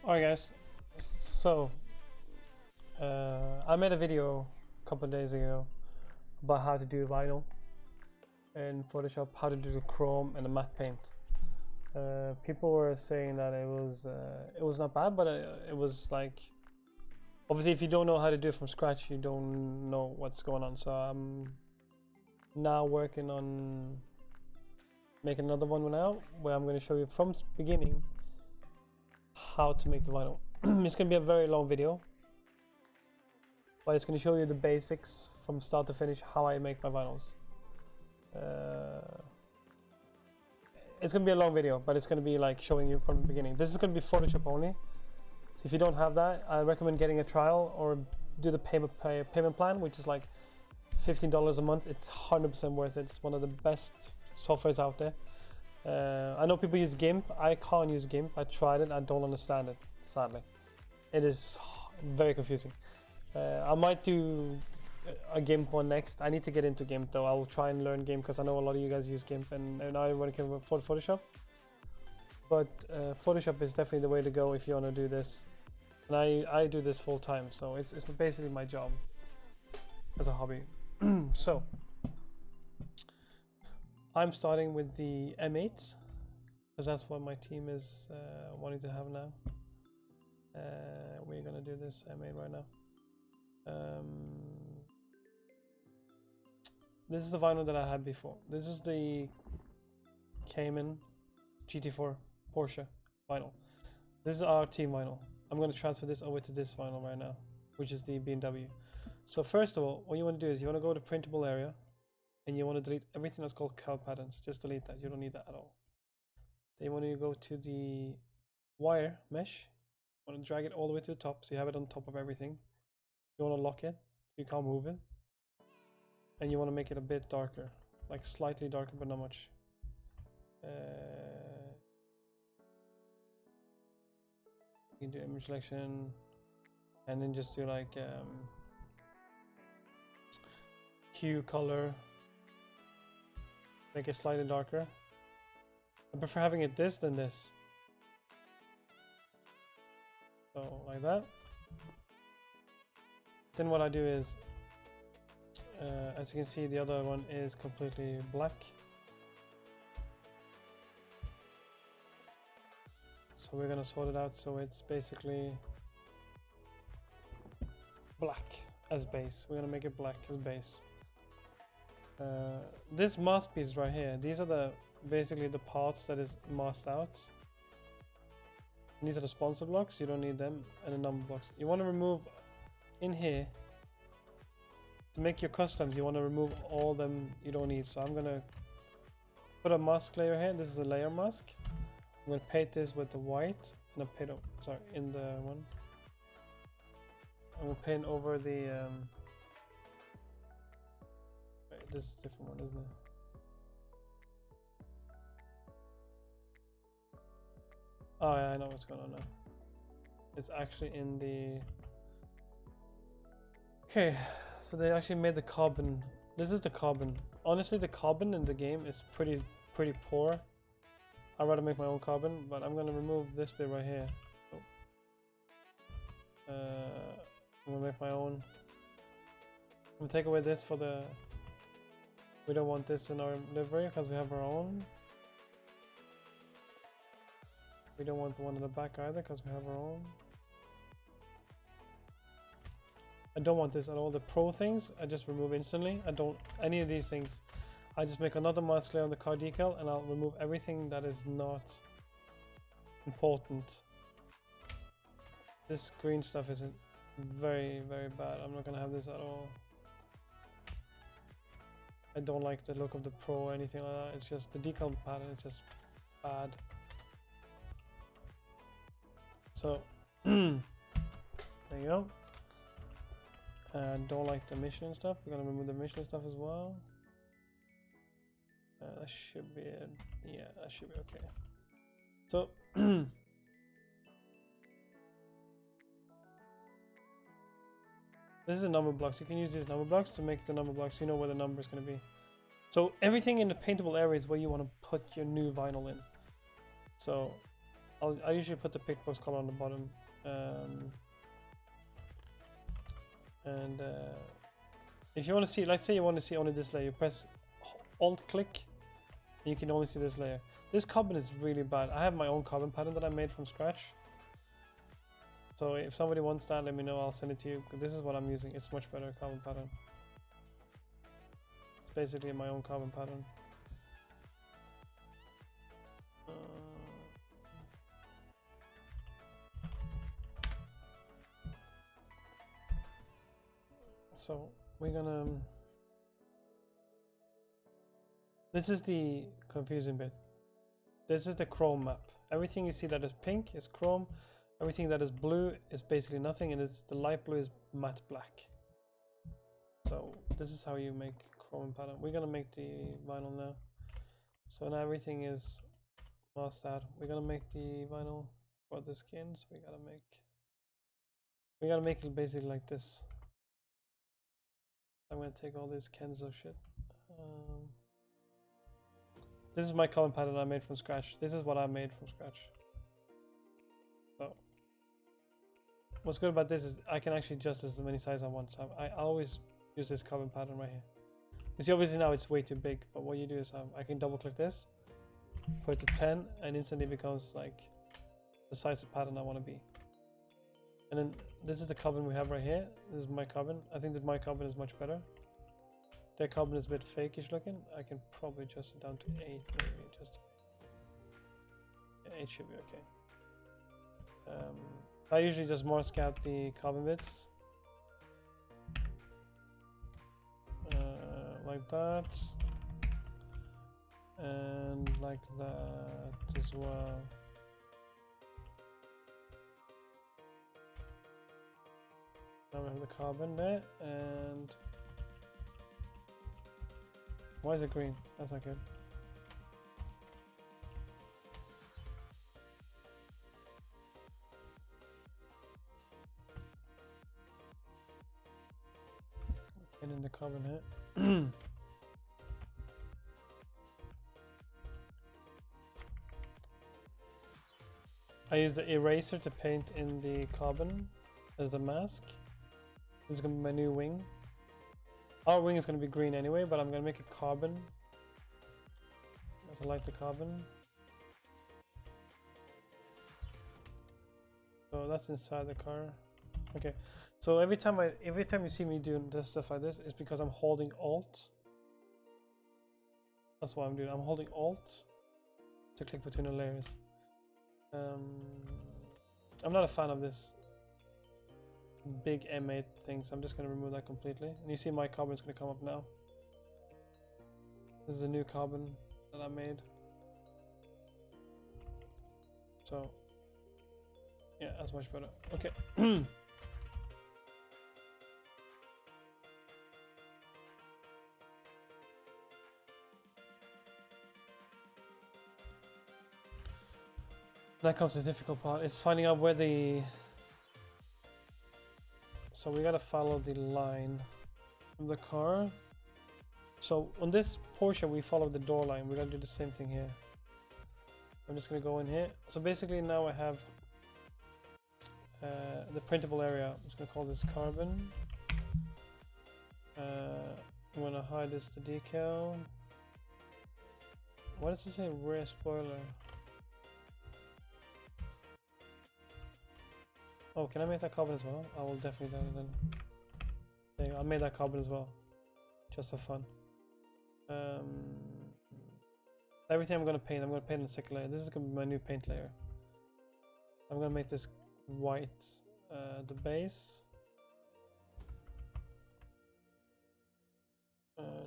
Alright guys, so I made a video a couple of days ago about how to do vinyl in Photoshop, how to do the chrome and the matte paint. People were saying that it was not bad, but it was like, obviously if you don't know how to do it from scratch, you don't know what's going on. So I'm now working on making another one now where I'm going to show you from beginning how to make the vinyl. It's going to be a very long video, but it's going to show you the basics from start to finish, how I make my vinyls. It's going to be a long video, but it's going to be like showing you from the beginning. This is going to be Photoshop only, so if you don't have that, I recommend getting a trial or do the payment plan, which is like $15 a month. It's 100% worth it. It's one of the best softwares out there. I know people use GIMP. I can't use GIMP. I tried it. I don't understand it, sadly. It is very confusing. I might do a GIMP one next. I need to get into GIMP though. I'll try and learn GIMP because I know a lot of you guys use GIMP and I want to come for Photoshop. But Photoshop is definitely the way to go if you want to do this. And I do this full time, so it's basically my job as a hobby. So I'm starting with the M8 because that's what my team is wanting to have now. We're gonna do this M8 right now. This is the vinyl that I had before. This is the Cayman GT4 Porsche vinyl. This is our team vinyl. I'm going to transfer this over to this vinyl right now, which is the BMW. So first of all, what you want to do is you want to go to printable area and you want to delete everything that's called cal patterns. Just delete that. You don't need that at all. Then you want to go to the wire mesh. You want to drag it all the way to the top so you have it on top of everything. You want to lock it. You can't move it. And you want to make it a bit darker, like slightly darker, but not much. You can do image selection, and then just do like hue, color, make it slightly darker. I prefer having it this than this. So like that. Then what I do is, as you can see, the other one is completely black. So we're gonna sort it out so it's basically black as base. We're gonna make it black as base. This mask piece right here, these are basically the parts that is masked out. These are the sponsor blocks, you don't need them, and the number blocks. You want to remove in here. To make your customs, you want to remove all them you don't need. So I'm gonna put a mask layer here. This is a layer mask. I'm gonna paint this with the white and a paint. Sorry, in the one. I'm gonna paint over the. Wait, this is a different one, isn't it? Oh yeah, I know what's going on now. It's actually in the. Okay. So they actually made the carbon. This is the carbon. Honestly, the carbon in the game is pretty poor. I'd rather make my own carbon, but I'm gonna remove this bit right here. I'm gonna make my own. I'm gonna take away this for the. We don't want this in our livery because we have our own. We don't want the one in the back either because we have our own. I don't want this at all. The pro things I just remove instantly. I don't any of these things. I just make another mask layer on the car decal and I'll remove everything that is not important. This green stuff isn't very bad. I'm not gonna have this at all. I don't like the look of the pro or anything like that. It's just the decal pattern is just bad. So there you go. Don't like the mission stuff. We're gonna remove the mission stuff as well. That should be it. Yeah, that should be okay. So this is the number blocks. You can use these number blocks to make the number blocks. You know where the number is gonna be. So everything in the paintable area is where you want to put your new vinyl in. So I usually put the pick box color on the bottom. And if you want to see, let's say you want to see only this layer, you press Alt click, and you can only see this layer. This carbon is really bad. I have my own carbon pattern that I made from scratch. So if somebody wants that, let me know. I'll send it to you. This is what I'm using. It's much better carbon pattern. It's basically my own carbon pattern. So we're gonna. This is the confusing bit. This is the chrome map. Everything you see that is pink is chrome. Everything that is blue is basically nothing, and it's the light blue is matte black. So this is how you make chrome pattern. We're gonna make the vinyl now. So now everything is masked out. We're gonna make the vinyl for the skin. So we gotta make it basically like this. I'm gonna take all this Kenzo shit. This is my carbon pattern I made from scratch. This is what I made from scratch. So what's good about this is I can actually adjust this as many sizes I want. So I always use this carbon pattern right here. You see, obviously now it's way too big, but what you do is I can double click this, put it to 10, and instantly it becomes like the size of pattern I want to be. And then this is the carbon we have right here. This is my carbon. I think that my carbon is much better. Their carbon is a bit fakeish looking. I can probably adjust it down to 8, maybe just. Yeah, 8 should be okay. I usually just mask out the carbon bits. Like that. And like that as well. Now we have the carbon there, and why is it green? That's not good. Get in the carbon here. I use the eraser to paint in the carbon as the mask. This is gonna be my new wing. Our wing is gonna be green anyway, but I'm gonna make it carbon. To light the carbon. So that's inside the car. Okay. So every time you see me doing this stuff like this, it's because I'm holding Alt. That's what I'm doing. I'm holding Alt to click between the layers. I'm not a fan of this big M8 thing, so I'm just going to remove that completely. And you see my carbon is going to come up now. This is a new carbon that I made. So yeah, that's much better. Okay. That comes the difficult part, is finding out where the... So we gotta follow the line of the car. So on this portion we follow the door line. We're gonna do the same thing here. I'm just gonna go in here. So basically now I have the printable area. I'm just gonna call this carbon. I'm gonna hide this to decal. What does it say? Rear spoiler. Oh, can I make that carbon as well? I will definitely do that then. There you go. I made that carbon as well. Just for fun. Everything I'm gonna paint in the second layer. This is gonna be my new paint layer. I'm gonna make this white, the base.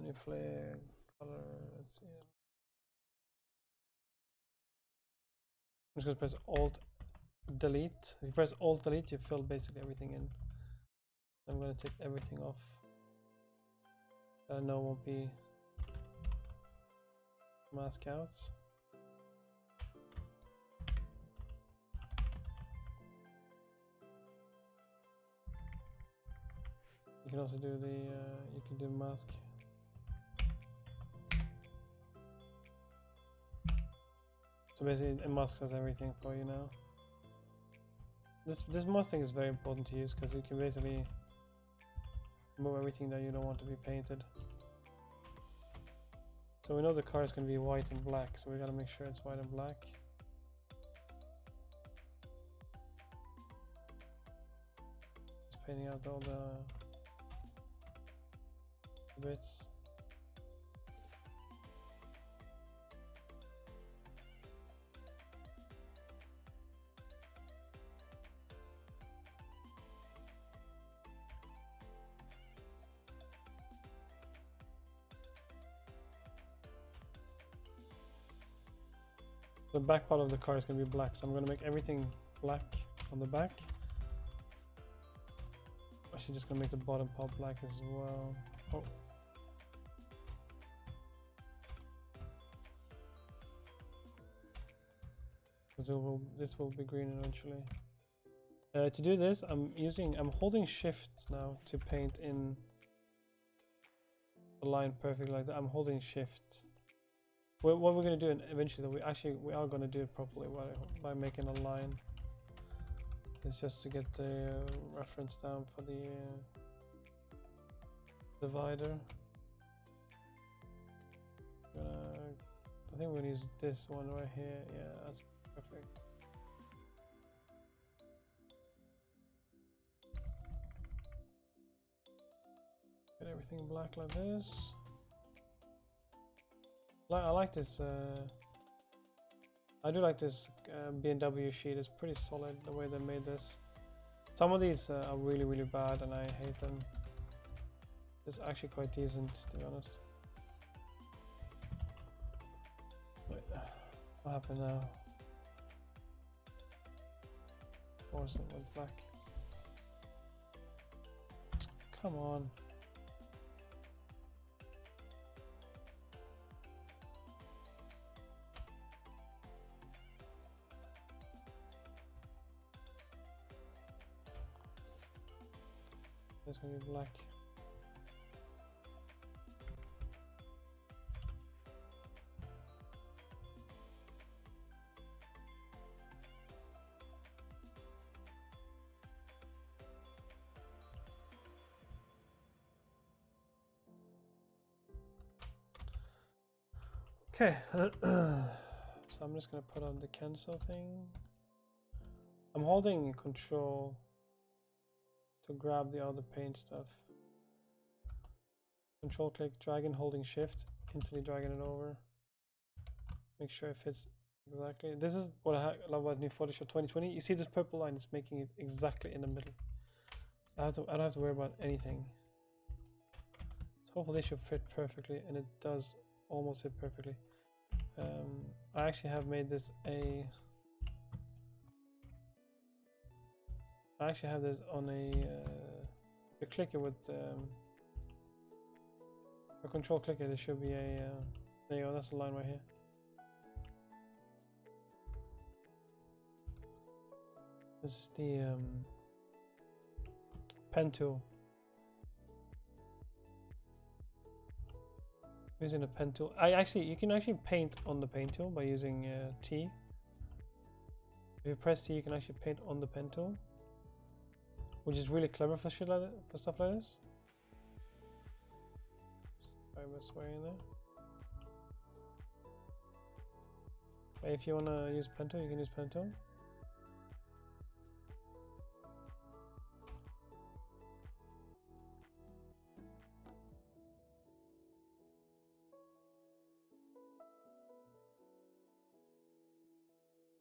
New flare, color, let's see. I'm just gonna press Alt Delete. If you press Alt Delete, you fill basically everything in. I'm gonna take everything off. I know it won't be mask out. You can also do the you can do mask. So basically it masks everything for you now. This masking is very important to use because you can basically remove everything that you don't want to be painted. So we know the car is going to be white and black, so we got to make sure it's white and black. Just painting out all the bits. The back part of the car is going to be black, so I'm going to make everything black on the back. Actually just going to make the bottom part black as well. Oh. This will be green eventually. To do this, I'm holding shift now to paint in the line perfectly like that. I'm holding shift. What we're going to do eventually, though, we are going to do it properly by making a line. It's just to get the reference down for the divider. I think we're going to use this one right here. Yeah, that's perfect. Get everything black like this. I like this. I do like this BMW sheet. It's pretty solid the way they made this. Some of these are really, really bad, and I hate them. It's actually quite decent, to be honest. Wait, what happened now? Of course it went black. Come on. It's gonna be black. Okay, so I'm just gonna put on the cancel thing. I'm holding control to grab the other paint stuff. Control click, drag and holding shift, instantly dragging it over. Make sure it fits exactly. This is what I love about new Photoshop 2020. You see this purple line, it's making it exactly in the middle. I don't have to worry about anything. So hopefully this should fit perfectly, and it does almost fit perfectly. I actually have made this I actually have this on a clicker with a control clicker. There should be a there you go, that's the line right here. This is the pen tool. Using a pen tool. You can actually paint on the pen tool by using T. If you press T, you can actually paint on the pen tool, which is really clever for shit like that, for stuff like this. Just this way in there. But if you wanna use pen tool, you can use pen tool.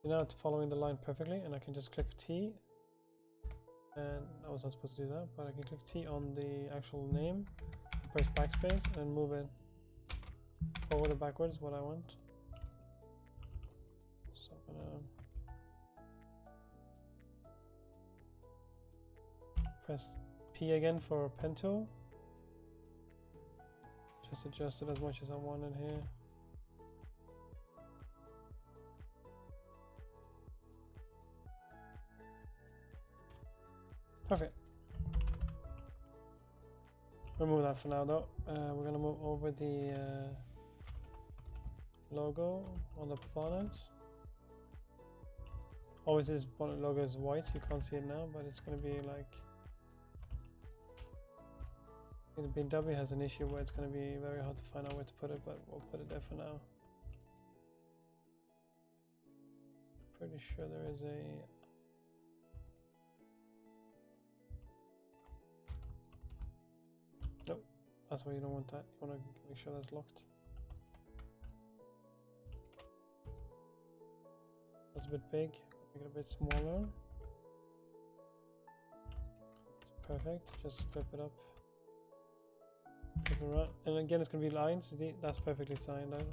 Now it's following the line perfectly, and I can just click T, and I was not supposed to do that, but I can click T on the actual name, press backspace, and move it forward or backwards, what I want. So I'm gonna press P again for pen tool, just adjust it as much as I want in here. Perfect. Remove that for now though. We're gonna move over the logo on the bonnet. Always this one logo is white, you can't see it now, but it's gonna be like the BMW has an issue where it's gonna be very hard to find out where to put it, but we'll put it there for now. Pretty sure there is a nope, that's why you don't want that. You want to make sure that's locked. That's a bit big. Make it a bit smaller. It's perfect. Just flip it up. Flip it around. And again, it's going to be lines. That's perfectly signed out.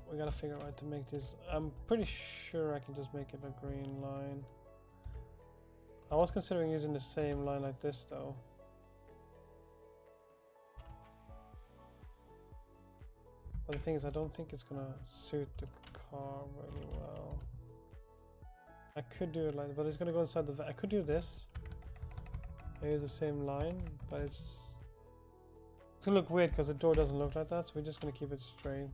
We gotta figure out how to make this. I'm pretty sure I can just make it a green line. I was considering using the same line like this though. But the thing is, I don't think it's gonna suit the car really well. I could do it like that, but it's gonna go inside the I could do this. Use the same line, but it's gonna look weird because the door doesn't look like that, so we're just gonna keep it straight.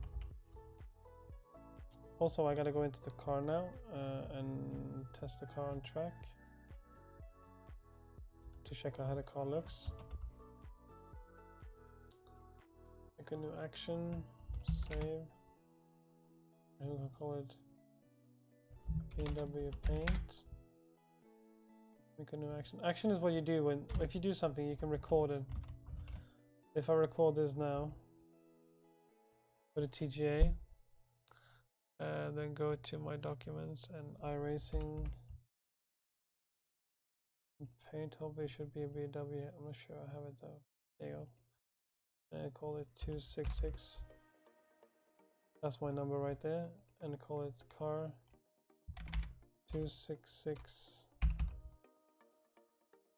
Also, I gotta go into the car now and test the car on track to check out how the car looks. Make a new action, save. I'm gonna call it BMW Paint. Make a new action. Action is what you do when if you do something, you can record it. If I record this now with a TGA. Then go to my documents and iRacing. Paint, hopefully it should be a BMW. I'm not sure I have it though. There you go. And I call it 266. That's my number right there. And I call it car 266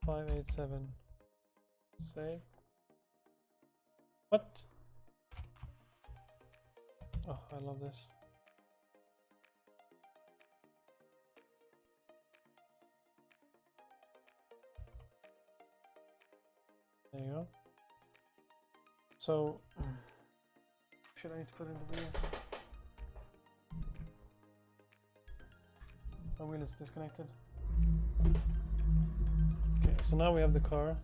587. Save. What? Oh, I love this. There you go. So, should I need to put in the wheel? My wheel is disconnected. Okay, so now we have the car.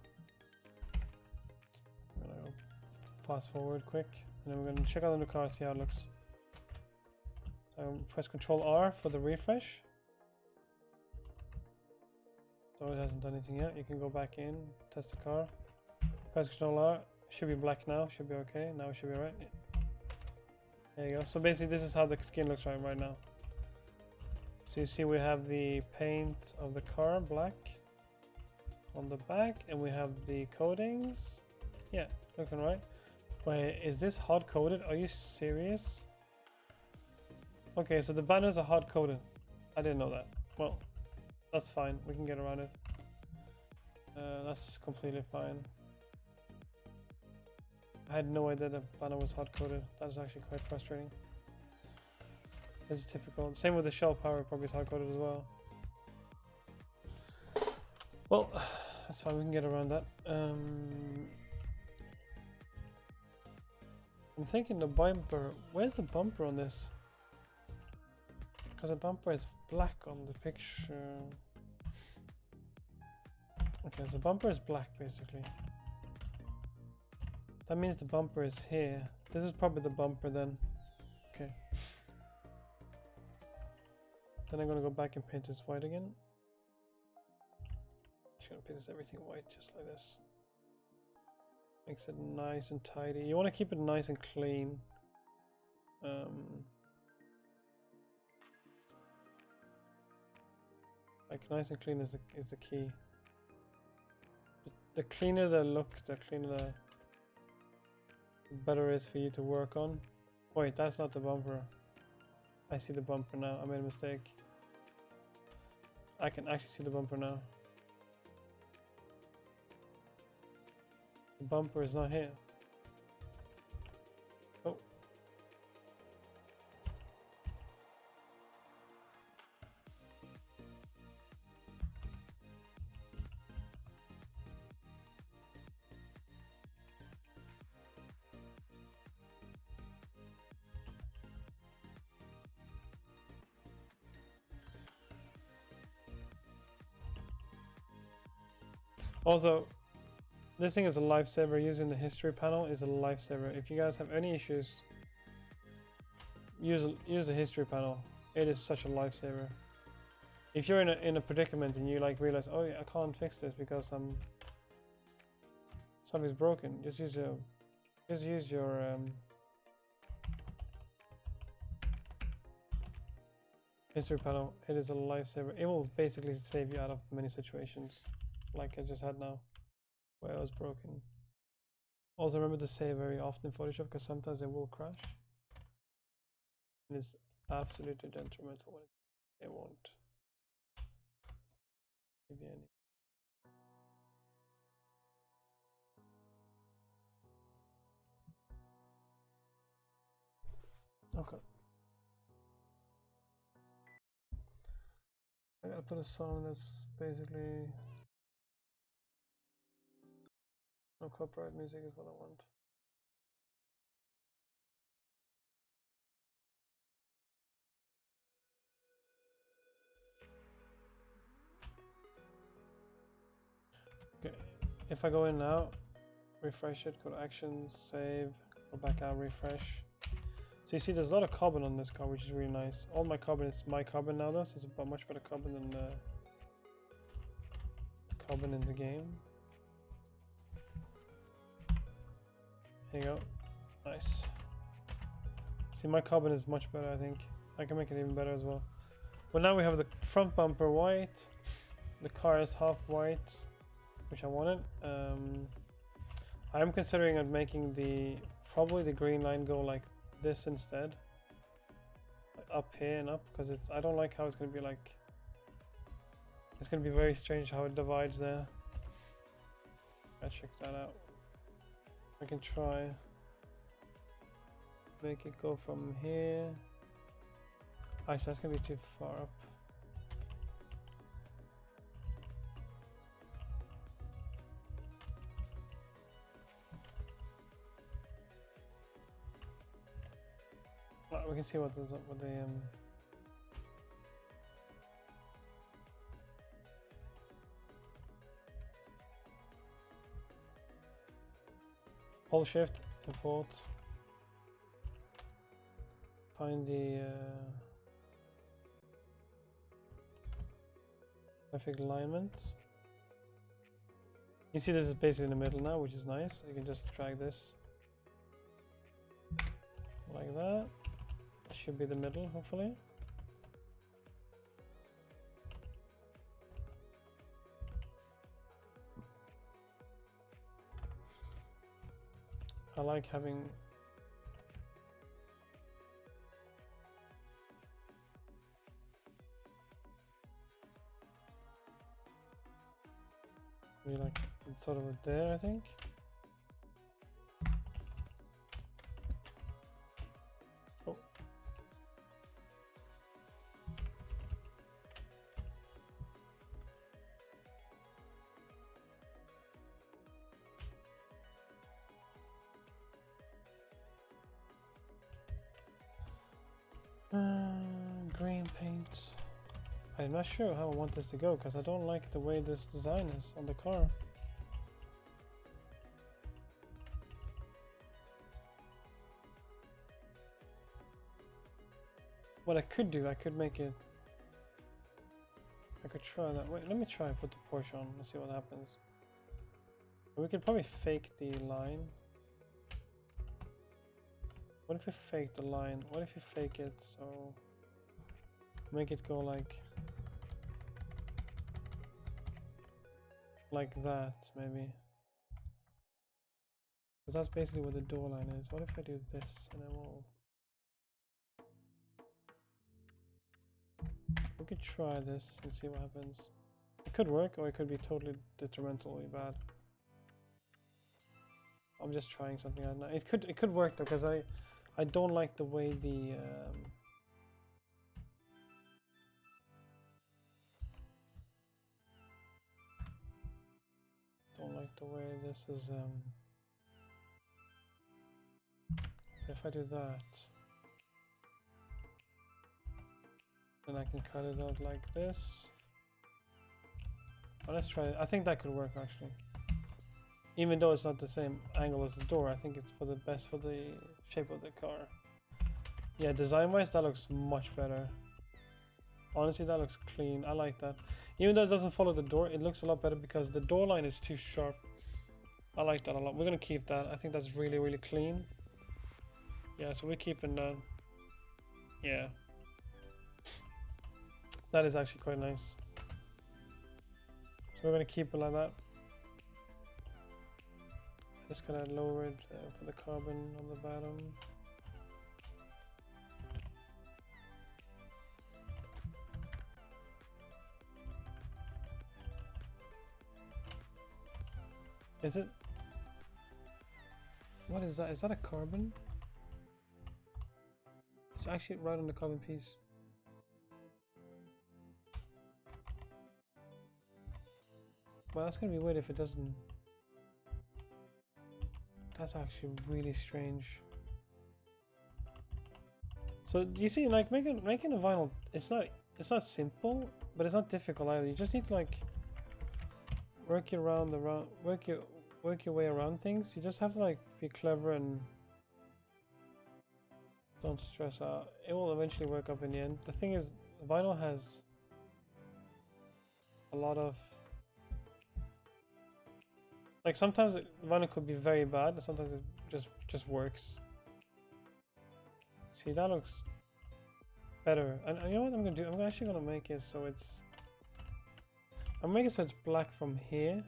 I'm gonna go fast forward quick, and then we're gonna check out the car, see how it looks. Press Control R for the refresh. So it hasn't done anything yet. You can go back in, test the car. Press Control R. Should be black now. Should be okay. Now it should be alright. There you go. So basically, this is how the skin looks right now. So you see, we have the paint of the car black on the back, and we have the coatings. Yeah, looking right. Wait, is this hard coated? Are you serious? Okay, so the banners are hard coated. I didn't know that. Well, that's fine. We can get around it. That's completely fine. I had no idea the banner was hard coded. That is actually quite frustrating. This is typical. Same with the shell power, probably is hard coded as well. Well, that's fine. We can get around that. I'm thinking the bumper. Where's the bumper on this? Because the bumper is black on the picture. Okay, so the bumper is black basically. That means the bumper is here. This is probably the bumper then. Okay. Then I'm gonna go back and paint this white again. Just gonna paint this everything white just like this. Makes it nice and tidy. You want to keep it nice and clean. Like nice and clean is the key. The cleaner the look, the cleaner the better it is for you to work on. Wait, that's not the bumper. I see the bumper now. I made a mistake. I can actually see the bumper now. The bumper is not here. Oh. Also, this thing is a lifesaver. Using the history panel is a lifesaver. If you guys have any issues, use the history panel. It is such a lifesaver. If you're in a predicament and you like realize, oh yeah, I can't fix this because something's broken, just use your history panel. It is a lifesaver. It will basically save you out of many situations, like I just had now, where I was broken. Also remember to save very often in Photoshop because sometimes it will crash. It is absolutely detrimental when it won't give you any. Okay. I gotta put a song that's basically no copyright music is what I want. Okay, if I go in now, refresh it, go to actions, save, go back out, refresh. So you see there's a lot of carbon on this car, which is really nice. All my carbon is my carbon now though, so it's a much better carbon than the carbon in the game. Here you go. Nice. See, my carbon is much better, I think. I can make it even better as well. Well, now we have the front bumper white. The car is half white, which I wanted. I'm considering making probably the green line go like this instead. Up here and up, because I don't like how it's going to be like... It's going to be very strange how it divides there. I'll check that out. I can try make it go from here. Actually, that's gonna be too far up. Well, we can see what the hold shift, import, find the perfect alignment. You see this is basically in the middle now, which is nice. You can just drag this like that. It should be the middle, hopefully. I like having like it's sort of there, I think. Oh. Green paint. I'm not sure how I want this to go because I don't like the way this design is on the car. What I could do, I could make it... I could try that. Wait, let me try and put the Porsche on and see what happens. We could probably fake the line. What if we fake the line? What if you fake it so... Make it go like that, maybe. But that's basically what the door line is. What if I do this and then we could try this and see what happens. It could work or it could be totally detrimentally bad. I'm just trying something out now. It could work though, because I don't like the way the don't like the way this is so if I do that, then I can cut it out like this. Well, let's try it. I think that could work actually. Even though it's not the same angle as the door, I think it's for the best for the shape of the car. Yeah, design-wise, that looks much better. Honestly, that looks clean. I like that. Even though it doesn't follow the door, it looks a lot better because the door line is too sharp. I like that a lot. We're gonna keep that. I think that's really, really clean. Yeah, so we're keeping that. Yeah. That is actually quite nice. So we're gonna keep it like that. Just gonna lower it for the carbon on the bottom. Is it? What is that? Is that a carbon? It's actually right on the carbon piece. Well, that's gonna be weird if it doesn't. That's actually really strange. So you see, like making a vinyl, it's not simple, but it's not difficult either. You just need to like work your way around things. You just have to like be clever and don't stress out. It will eventually work up in the end. The thing is, vinyl has a lot of like sometimes vinyl could be very bad, and sometimes it just works. See, that looks better. And you know what I'm gonna do? I'm actually gonna make it so it's. I'm making it so it's black from here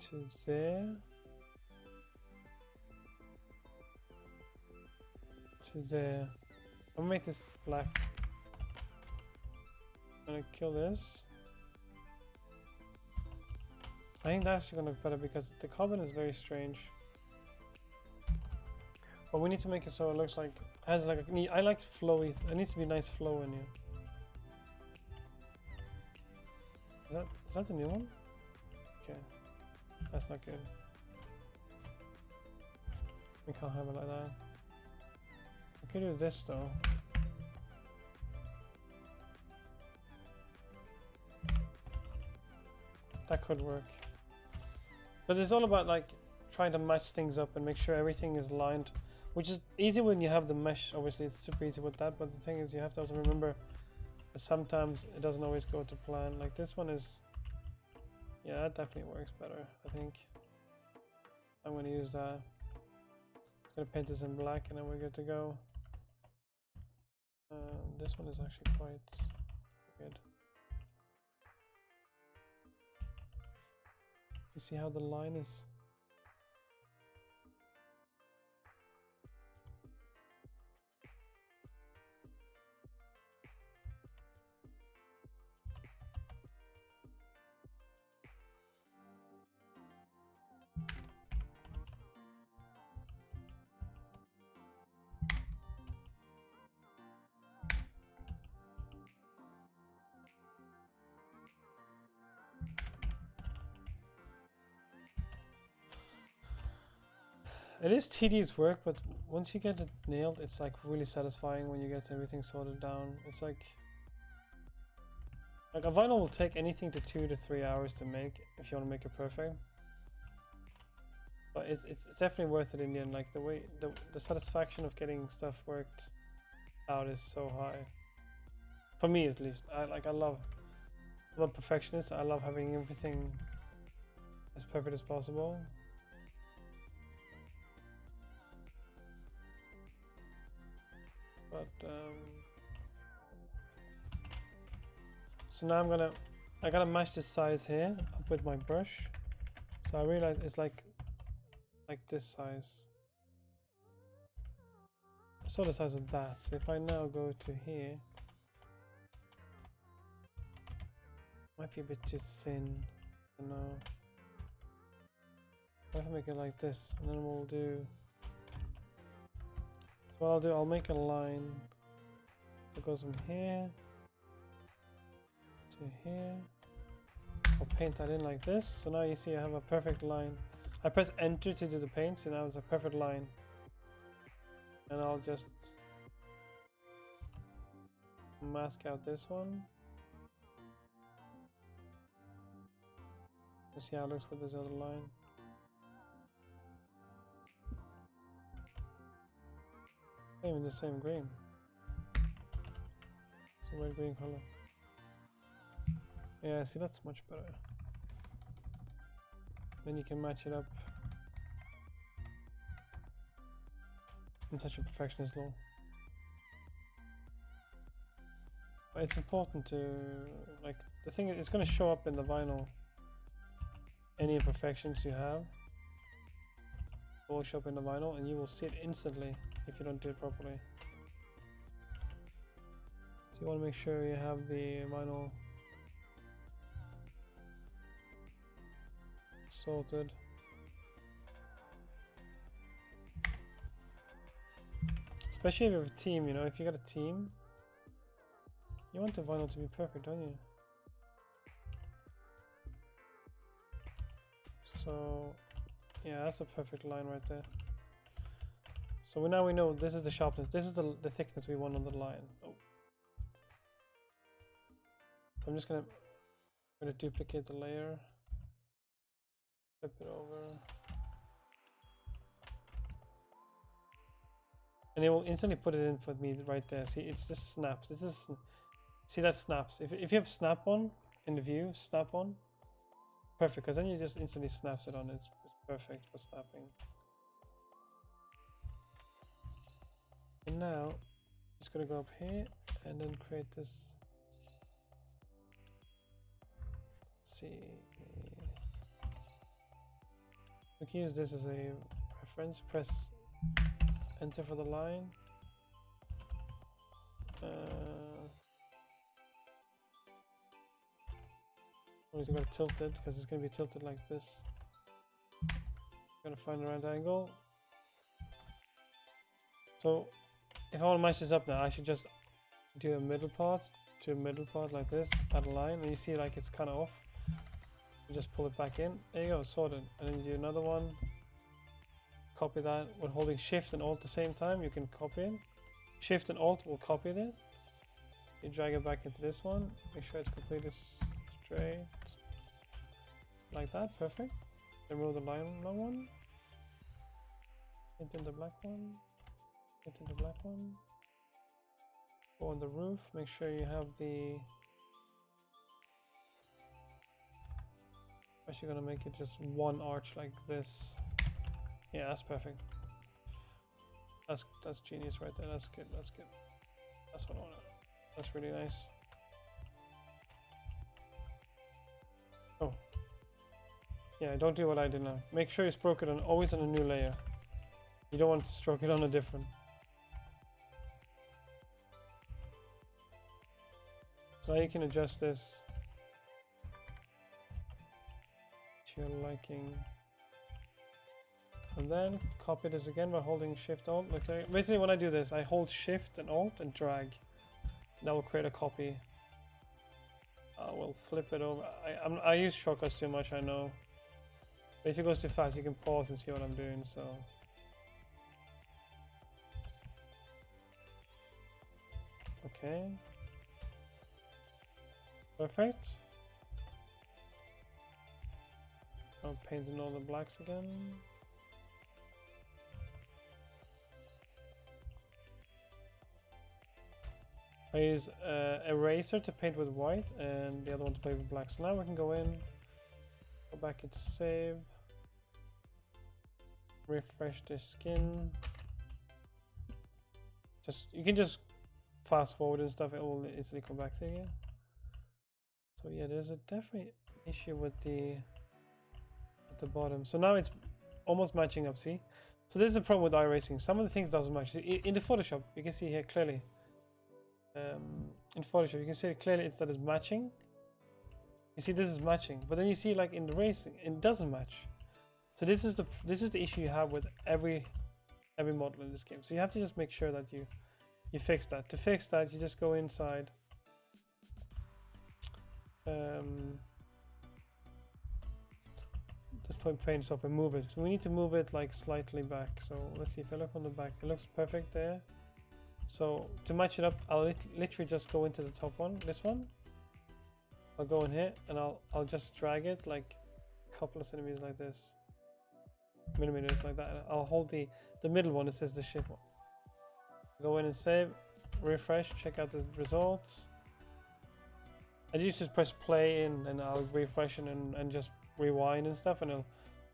to there to there. I'm gonna make this black. I'm gonna kill this. I think that's actually gonna look better because the carbon is very strange. But we need to make it so it looks like has like a, I like flowy. It needs to be nice flow in here. Is that the new one? Okay, that's not good. We can't have it like that. We could do this though. That could work. But it's all about like trying to match things up and make sure everything is lined, which is easy when you have the mesh. Obviously, it's super easy with that. But the thing is, you have to also remember that sometimes it doesn't always go to plan. Like this one is, yeah, that definitely works better. I think I'm going to use that. Just going to paint this in black, and then we're good to go. This one is actually quite good. You see how the line is? It is tedious work, but once you get it nailed, it's like really satisfying when you get everything sorted down. It's like a vinyl will take anything to 2 to 3 hours to make if you want to make it perfect. But it's definitely worth it in the end. Like the satisfaction of getting stuff worked out is so high. For me at least. I'm a perfectionist. I love having everything as perfect as possible. But so now I gotta match this size here up with my brush. So I realize it's like this size. I saw the size of that. So if I now go to here, might be a bit too thin. I don't know. What if I make it like this, and then we'll do. So what I'll do, I'll make a line that goes from here to here. I'll paint that in like this. So now you see I have a perfect line. I press enter to do the paint, so now it's a perfect line. And I'll just mask out this one. Let's see how it looks with this other line. Even the same green. It's a red green color. Yeah, see, that's much better. Then you can match it up in such a perfectionist law. But it's important to, like, the thing is, it's going to show up in the vinyl. Any imperfections you have will show up in the vinyl, and you will see it instantly if you don't do it properly. So you want to make sure you have the vinyl sorted. Especially if you have a team, you know, if you got a team, you want the vinyl to be perfect, don't you? So yeah, that's a perfect line right there. So now we know this is the sharpness, this is the thickness we want on the line. Oh. So I'm just gonna duplicate the layer, flip it over, and it will instantly put it in for me right there. See, it's just snaps. This is, see, that snaps. If you have snap on in the view, snap on, perfect, because then you just instantly snaps it on. It's perfect for snapping. And now just gonna go up here and then create this. Let's see, we can use this as a reference. Press enter for the line. Always gotta tilt it because it's gonna be tilted like this. Gotta find the right angle. So if I want to match this up now, I should just do a middle part to a middle part like this, add a line, and you see like it's kind of off. You just pull it back in. There you go, sorted. And then you do another one. Copy that. When holding Shift and Alt at the same time, you can copy it. Shift and Alt will copy it. You drag it back into this one. Make sure it's completely straight. Like that, perfect. Then roll the line one. Hit in the black one. Hit in the black one. Go on the roof. Make sure you have the. Actually, gonna make it just one arch like this. Yeah, that's perfect. That's genius right there. That's good. That's good. That's what I want. That's really nice. Oh. Yeah, don't do what I did now. Make sure you stroke it on always on a new layer. You don't want to stroke it on a different. So now you can adjust this to your liking. And then copy this again by holding Shift Alt. Okay. Basically when I do this, I hold Shift and Alt and drag. That will create a copy. We'll flip it over. I use shortcuts too much, I know. But if it goes too fast, you can pause and see what I'm doing, so. Okay. Perfect. I'll paint in all the blacks again. I use eraser to paint with white and the other one to paint with black. So now we can go in, go back into save, refresh the skin. You can just fast forward and stuff, it will easily come back to you. So yeah, there's a definitely issue with the at the bottom. So now it's almost matching up, see? So this is the problem with iRacing. Some of the things doesn't match. In the Photoshop, you can see here clearly. In Photoshop, you can see it clearly that it's matching. You see this is matching, but then you see like in the racing, it doesn't match. So this is the issue you have with every model in this game. So you have to just make sure that you fix that. To fix that, you just go inside. Just put paint stuff and move it. So we need to move it like slightly back. So let's see if I look on the back, it looks perfect there. So to match it up, I'll literally just go into the top one, this one. I'll go in here and I'll just drag it like couple of centimeters like this, millimeters like that. I'll hold the middle one. It says the shape one. Go in and save, refresh, check out the results. I just press play and I'll refresh it and just rewind and stuff, and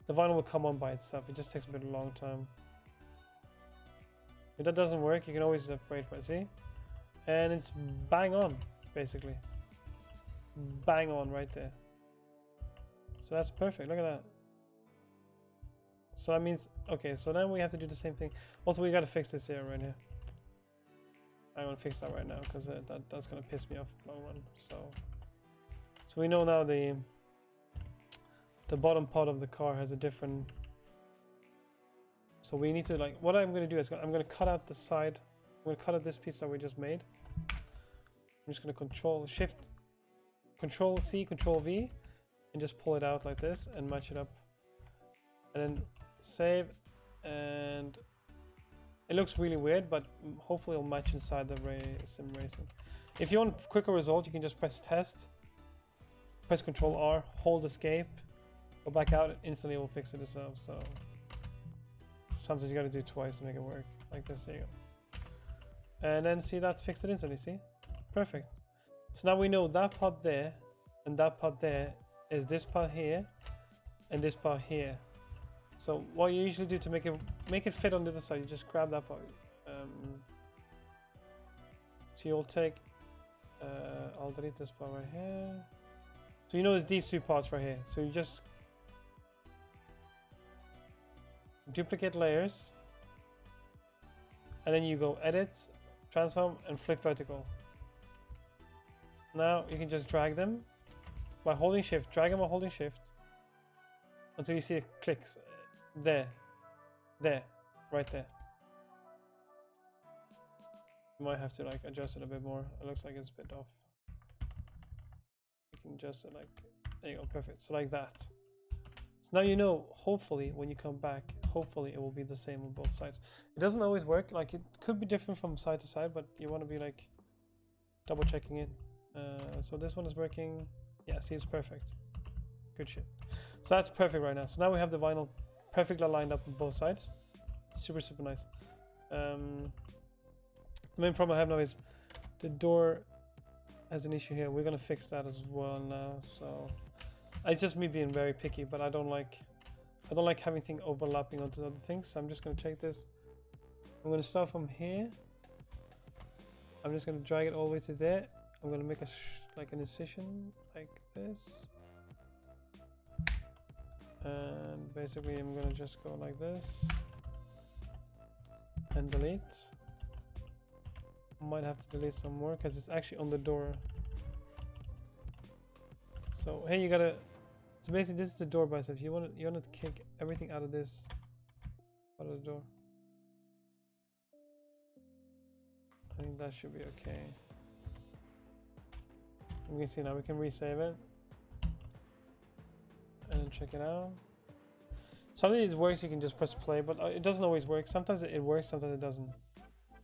the vinyl will come on by itself. It just takes a bit of a long time. If that doesn't work, you can always upgrade for it, see? And it's bang on, basically. Bang on right there. So that's perfect, look at that. So that means, okay, so then we have to do the same thing. Also, we gotta fix this here right here. I'm gonna fix that right now because that's gonna piss me off in the long run. So we know now the bottom part of the car has a different. So we need to, like, what I'm gonna do is I'm gonna cut out the side. I'm gonna cut out this piece that we just made. I'm just gonna Control Shift, Control C, Control V, and just pull it out like this and match it up, and then save. And it looks really weird, but hopefully it'll match inside the sim racing. If you want quicker result, you can just press test, press Control R, hold escape, go back out, instantly it will fix it itself. So sometimes you gotta do it twice to make it work. Like this, there you go. And then see, that fixed it instantly, see? Perfect. So now we know that part there and that part there is this part here and this part here. So what you usually do to make it fit on the other side, you just grab that part. So you'll take, I'll delete this part right here. So you know it's these two parts right here. So you just duplicate layers, and then you go edit, transform, and flip vertical. Now you can just drag them by holding shift, drag them by holding shift until you see it clicks. There, right there. You might have to like adjust it a bit more. It looks like it's a bit off. You can adjust it like, there you go, perfect. So like that. So now you know, hopefully when you come back, hopefully it will be the same on both sides. It doesn't always work, like it could be different from side to side, but you want to be like double checking it. So this one is working. Yeah, see, it's perfect. Good shit. So that's perfect right now. So now we have the vinyl perfectly lined up on both sides. Super nice. The main problem I have now is the door has an issue here. We're gonna fix that as well now. So it's just me being very picky, but I don't like having things overlapping onto other things. So I'm just gonna check this. I'm gonna start from here. I'm just gonna drag it all the way to there. I'm gonna make like an incision like this. And basically I'm gonna just go like this and delete. Might have to delete some more because it's actually on the door. So hey, you gotta, so basically this is the door by itself. You want to kick everything out of this out of the door. I think that should be okay. We can see now, we can resave it and then check it out. Sometimes it works, you can just press play, but it doesn't always work. Sometimes it works, sometimes it doesn't.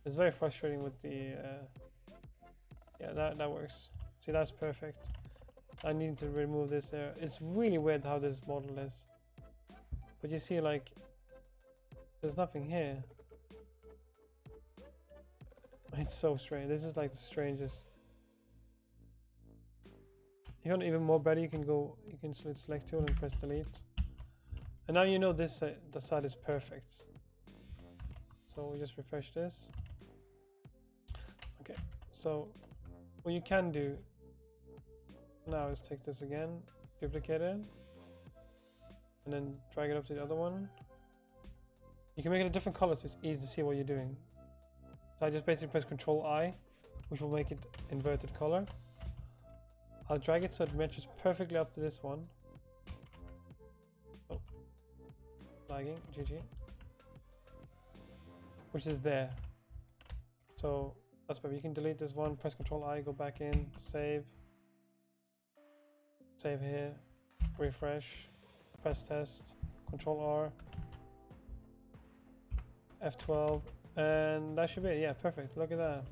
It's very frustrating with the yeah, that works. See, that's perfect. I need to remove this there. It's really weird how this model is, but you see, like, there's nothing here. It's so strange. This is like the strangest. You want even more better, you can select tool and press delete. And now you know this the side is perfect. So we just refresh this. Okay, so what you can do now is take this again, duplicate it, and then drag it up to the other one. You can make it a different color so it's easy to see what you're doing. So I just basically press Control I, which will make it inverted color. I'll drag it so it matches perfectly up to this one. Oh, lagging, GG. Which is there. So that's perfect. You can delete this one, press Control I, go back in, save. Save here, refresh, press test, Control R, F12, and that should be it. Yeah, perfect. Look at that.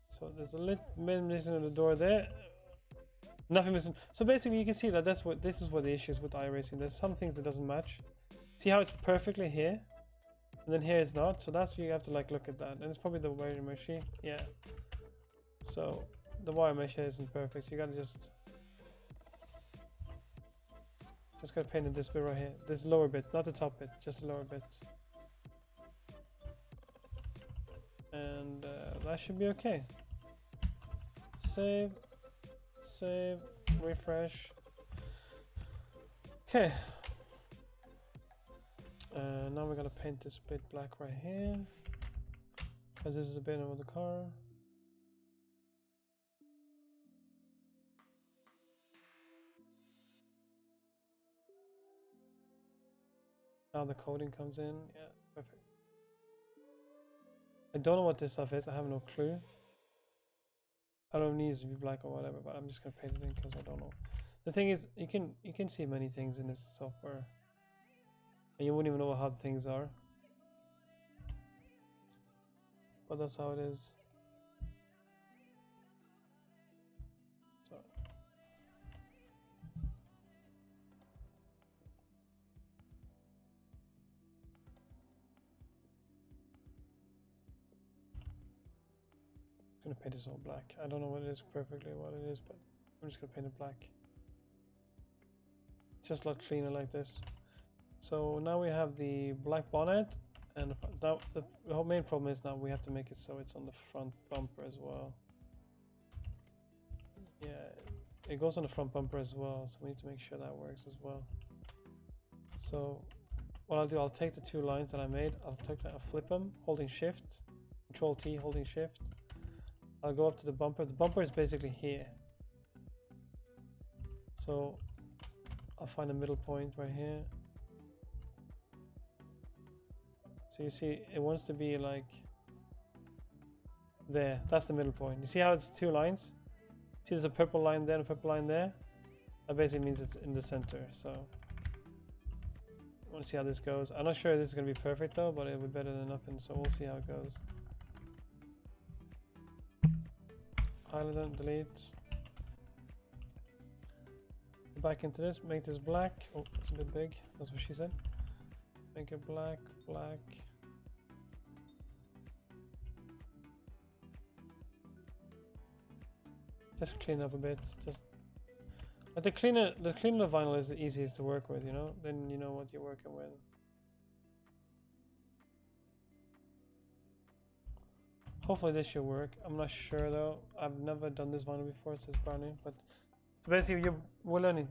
So there's a little bit missing on the door there. Nothing missing. So basically you can see that this is what the issue is with iRacing. There's some things that doesn't match. See how it's perfectly here? And then here it's not. So that's where you have to like look at that. And it's probably the wire mesh. Yeah. So the wire mesh here isn't perfect. So you gotta just gotta paint it this bit right here. This lower bit, not the top bit, just the lower bit. And that should be okay. Save, refresh. Okay. Now we're gonna paint this bit black right here, because this is a bit of the car. Now the coating comes in. Yeah, perfect. I don't know what this stuff is. I have no clue. I don't know if it needs to be black or whatever, but I'm just gonna paint it in because I don't know. The thing is, you can see many things in this software, and you wouldn't even know how the things are. But that's how it is. So. I'm gonna paint this all black. I don't know what it is perfectly what it is, but I'm just gonna paint it black. It's just a lot cleaner like this. So now we have the black bonnet, and now the whole main problem is now we have to make it so it's on the front bumper as well. Yeah, it goes on the front bumper as well, so we need to make sure that works as well. So what I'll do, I'll take the two lines that I made, I'll flip them, holding shift, Control T, holding shift. I'll go up to the bumper. The bumper is basically here. So I'll find a middle point right here. So you see, it wants to be like there. That's the middle point. You see how it's two lines? See, there's a purple line there and a purple line there. That basically means it's in the center. So I want to see how this goes. I'm not sure this is going to be perfect though, but it'll be better than nothing. So we'll see how it goes. Highlight and delete. Back into this. Make this black. Oh, it's a bit big. That's what she said. Make it black, black. Just clean up a bit. Just but the cleaner the vinyl is the easiest to work with, you know? Then you know what you're working with. Hopefully this should work. I'm not sure though. I've never done this vinyl before, so it's brand new. But so basically we're learning.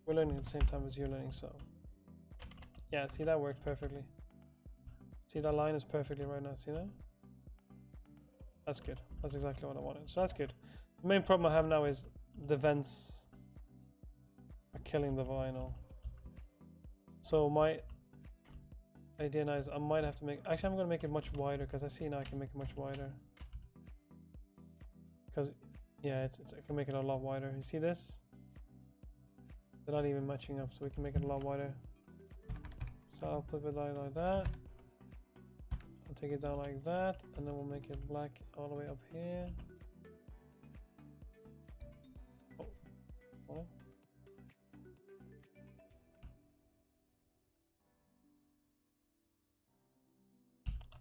We're learning at the same time as you're learning, so yeah, see that worked perfectly. See that line is perfectly right now, see that? That's good. That's exactly what I wanted. So that's good. The main problem I have now is the vents are killing the vinyl. So my idea now is I might have to make, actually I'm going to make it much wider because I see now I can make it much wider. Because yeah, I can make it a lot wider. You see this? They're not even matching up, so we can make it a lot wider. So I'll flip it like that. I'll take it down like that, and then we'll make it black all the way up here. Oh, what?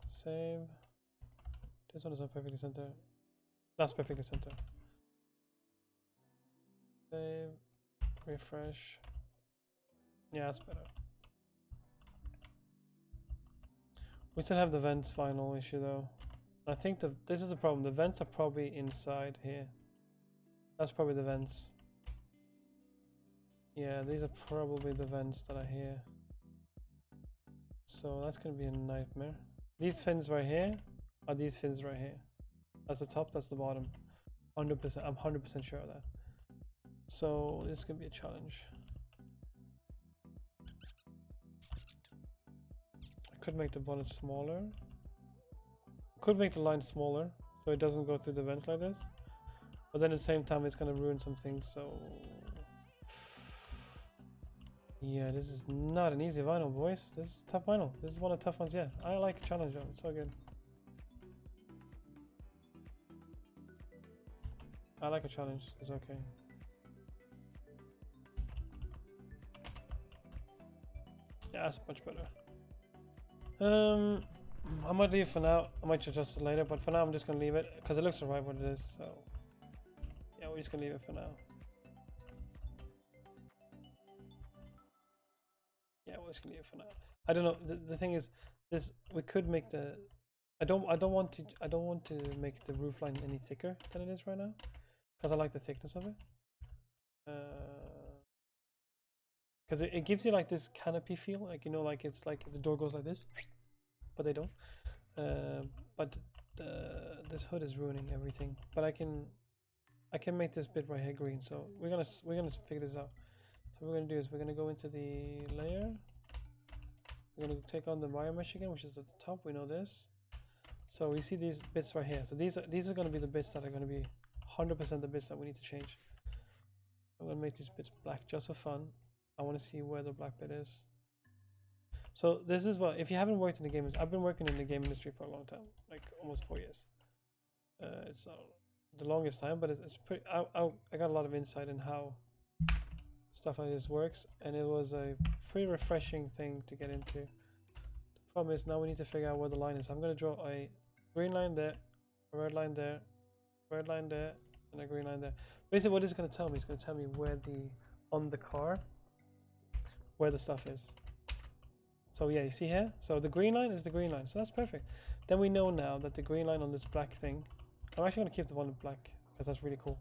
Save. This one is not perfectly center. That's perfectly center. Save. Refresh. Yeah, that's better. We still have the vents final issue though. I think this is the problem. The vents are probably inside here. That's probably the vents. Yeah, these are probably the vents that are here. So that's gonna be a nightmare. These fins right here are these fins right here. That's the top, that's the bottom. 100%, I'm 100% sure of that. So this could be a challenge. I could make the bonnet smaller. Could make the line smaller so it doesn't go through the vents like this. But then at the same time it's gonna ruin some things, so yeah, this is not an easy vinyl, boys. This is a tough vinyl. This is one of the tough ones yet. I like a challenge though, it's so good. I like a challenge, it's okay. Yeah, that's much better. I might leave it for now. I might adjust it later, but for now I'm just gonna leave it because it looks alright what it is. So yeah, we're just gonna leave it for now. Yeah, we're just gonna leave it for now. I don't know. The thing is, this we could make the. I don't want to make the roof line any thicker than it is right now, because I like the thickness of it. Because it gives you like this canopy feel, like, you know, like it's like the door goes like this, but they don't. But this hood is ruining everything. But I can make this bit right here green. So we're gonna figure this out. So what we're gonna do is we're gonna go into the layer. We're gonna take on the wire mesh again, which is at the top. We know this. So we see these bits right here. So these are gonna be the bits that are gonna be 100% the bits that we need to change. I'm gonna make these bits black just for fun. I want to see where the black bit is. So this is what, if you haven't worked in the game, I've been working in the game industry for a long time, like almost 4 years. It's not the longest time, but it's pretty. I got a lot of insight in how stuff like this works, and it was a pretty refreshing thing to get into. The problem is now we need to figure out where the line is. I'm going to draw a green line there, a red line there, red line there, and a green line there. Basically, what it's going to tell me is going to tell me where on the car, where the stuff is. So yeah, you see here? So the green line is the green line. So that's perfect. Then we know now that the green line on this black thing, I'm actually going to keep the one in black because that's really cool.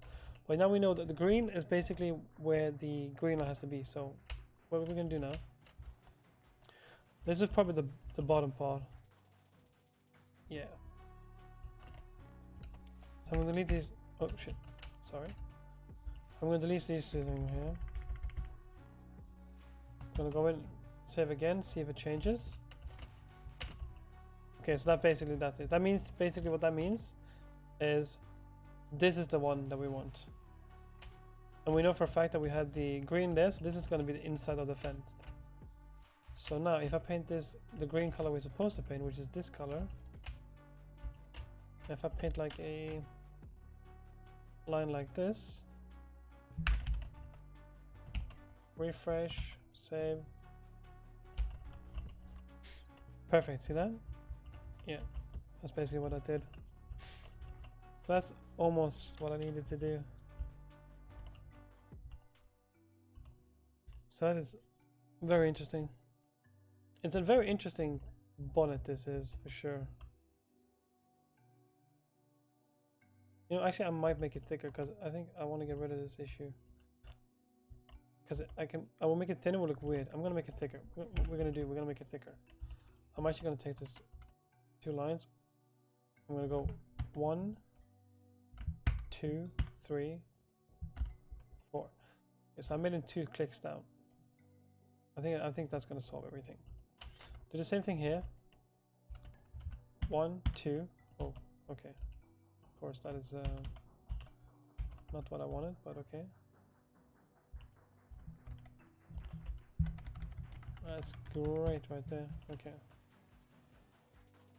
But now we know that the green is basically where the green line has to be. So what are we going to do now? This is probably the bottom part. Yeah. So I'm going to delete these. Oh shit. Sorry. I'm going to delete these two things here. I'm going to go in, save again, see if it changes. Okay, so that's it. That means basically what that means is this is the one that we want. And we know for a fact that we had the green there, so this is going to be the inside of the fence. So now if I paint this the green color we're supposed to paint, which is this color, if I paint like a line like this, refresh, save. Perfect, see that? Yeah, that's basically what I did. So that's almost what I needed to do. So that is very interesting. It's a very interesting bonnet, this is, for sure. You know, actually I might make it thicker because I think I want to get rid of this issue. Because I will make it thin, it will look weird. I'm gonna make it thicker. What we're gonna do, we're gonna make it thicker. I'm actually gonna take this 2 lines. I'm gonna go 1, 2, 3, 4. Yes, I made it 2 clicks down. I think that's gonna solve everything. Do the same thing here. 1, 2. Oh, okay. Of course, that is not what I wanted, but okay. That's great right there. Okay.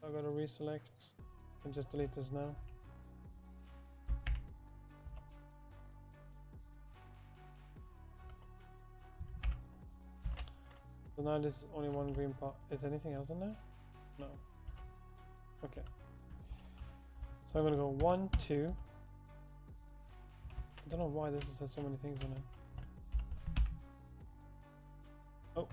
I gotta reselect and just delete this now. So now there's only one green part. Is there anything else in there? No. Okay. So I'm gonna go 1, 2. I don't know why this has so many things in it. Oh.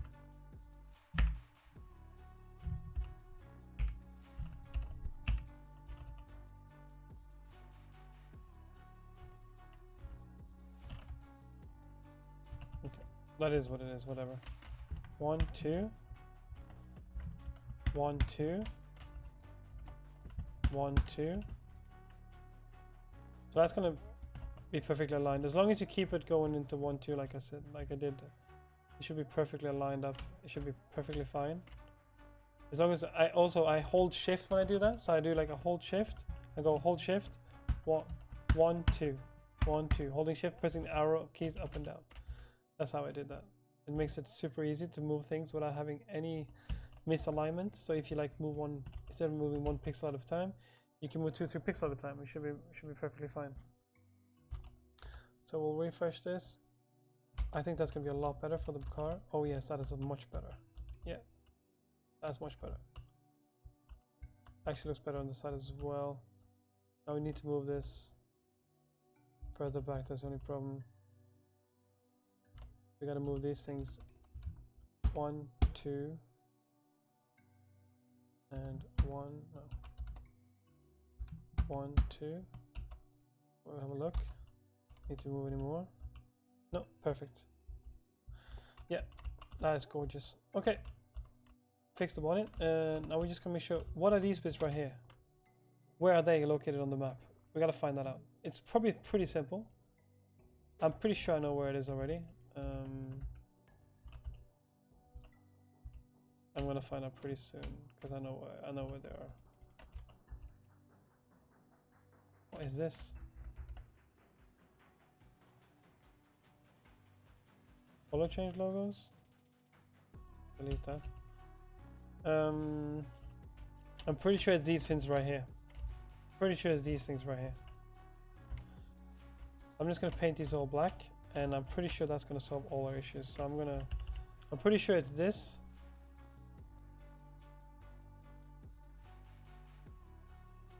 That is what it is, whatever. 1, 2. 1, 2. 1, 2. So that's gonna be perfectly aligned. As long as you keep it going into 1, 2, like I said, like I did, it should be perfectly aligned up. It should be perfectly fine. As long as I hold shift when I do that. So I do like a hold shift. I go hold shift. 1, 2. 1, 2. Holding shift, pressing the arrow keys up and down. That's how I did that. It makes it super easy to move things without having any misalignment. So if you like move one, instead of moving 1 pixel at a time, you can move 2, 3 pixels at a time. It should be perfectly fine. So we'll refresh this. I think that's gonna be a lot better for the car. Oh yes, that is much better. Yeah, that's much better. Actually looks better on the side as well. Now we need to move this further back. That's the only problem. We gotta move these things 1, 2, and 1. No, 1, 2. We'll have a look. Need to move any more? No, perfect. Yeah, that is gorgeous. Okay, fix the bonnet. Now we're just gonna make sure. What are these bits right here? Where are they located on the map? We gotta find that out. It's probably pretty simple. I'm pretty sure I know where it is already. I'm gonna find out pretty soon because I know where they are. What is this? Color change logos? Delete that. I'm pretty sure it's these fins right here. Pretty sure it's these things right here. I'm just gonna paint these all black, and I'm pretty sure that's gonna solve all our issues. So I'm pretty sure it's this.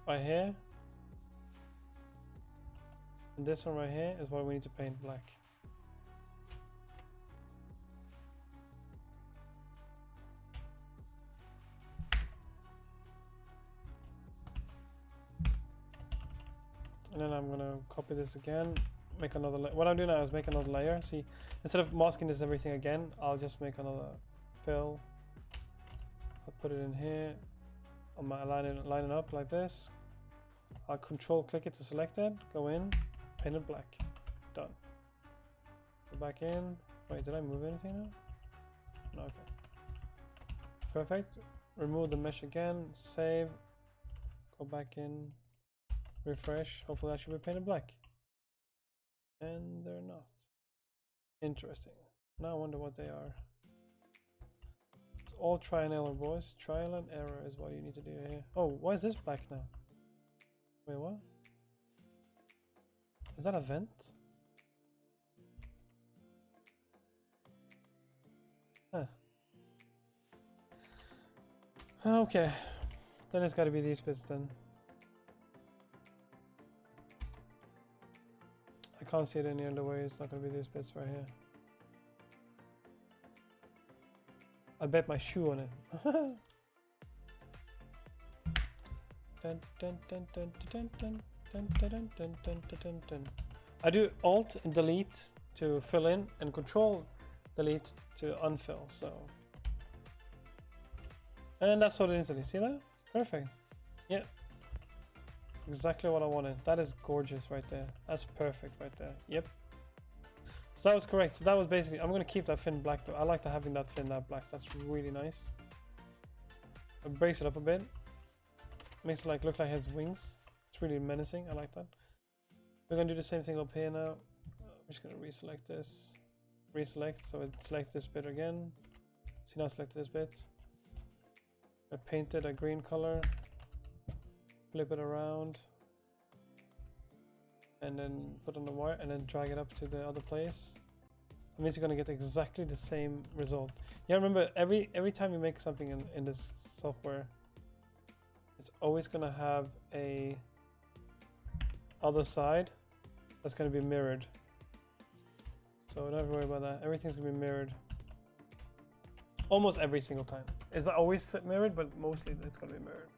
Right here. And this one right here is what we need to paint black. And then I'm gonna copy this again, make another layer. What I'm doing now is make another layer. See, instead of masking this everything again, I'll just make another fill. I'll put it in here. I'll line it up like this. I'll control click it to select it, go in, paint it black. Done. Go back in. Wait, did I move anything now? No, okay. Perfect. Remove the mesh again, save, go back in. Refresh. Hopefully that should be painted black. And they're not. Interesting. Now I wonder what they are. It's all trial and error, boys. Trial and error is what you need to do here. Oh, why is this black now? Wait, what? Is that a vent? Huh. Okay. Then it's gotta be these bits then. I can't see it any other way. It's not going to be these bits right here. I bet my shoe on it. I do Alt and Delete to fill in and Control Delete to unfill. So, and that's what it instantly. See that? Perfect. Yeah. Exactly what I wanted. That is gorgeous right there. That's perfect right there. Yep. So that was correct. So that was basically, I'm going to keep that fin black though. I like having that fin that black. That's really nice. I breaks it up a bit. Makes it like look like it has wings. It's really menacing. I like that. We're going to do the same thing up here now. I'm just going to reselect this. Reselect so it selects this bit again. See, now I selected this bit. I painted a green color. Flip it around and then put on the wire and then drag it up to the other place. It means you're going to get exactly the same result. Yeah, remember every time you make something in this software, it's always going to have a other side that's going to be mirrored. So don't worry about that. Everything's going to be mirrored almost every single time. It's not always mirrored, but mostly it's going to be mirrored.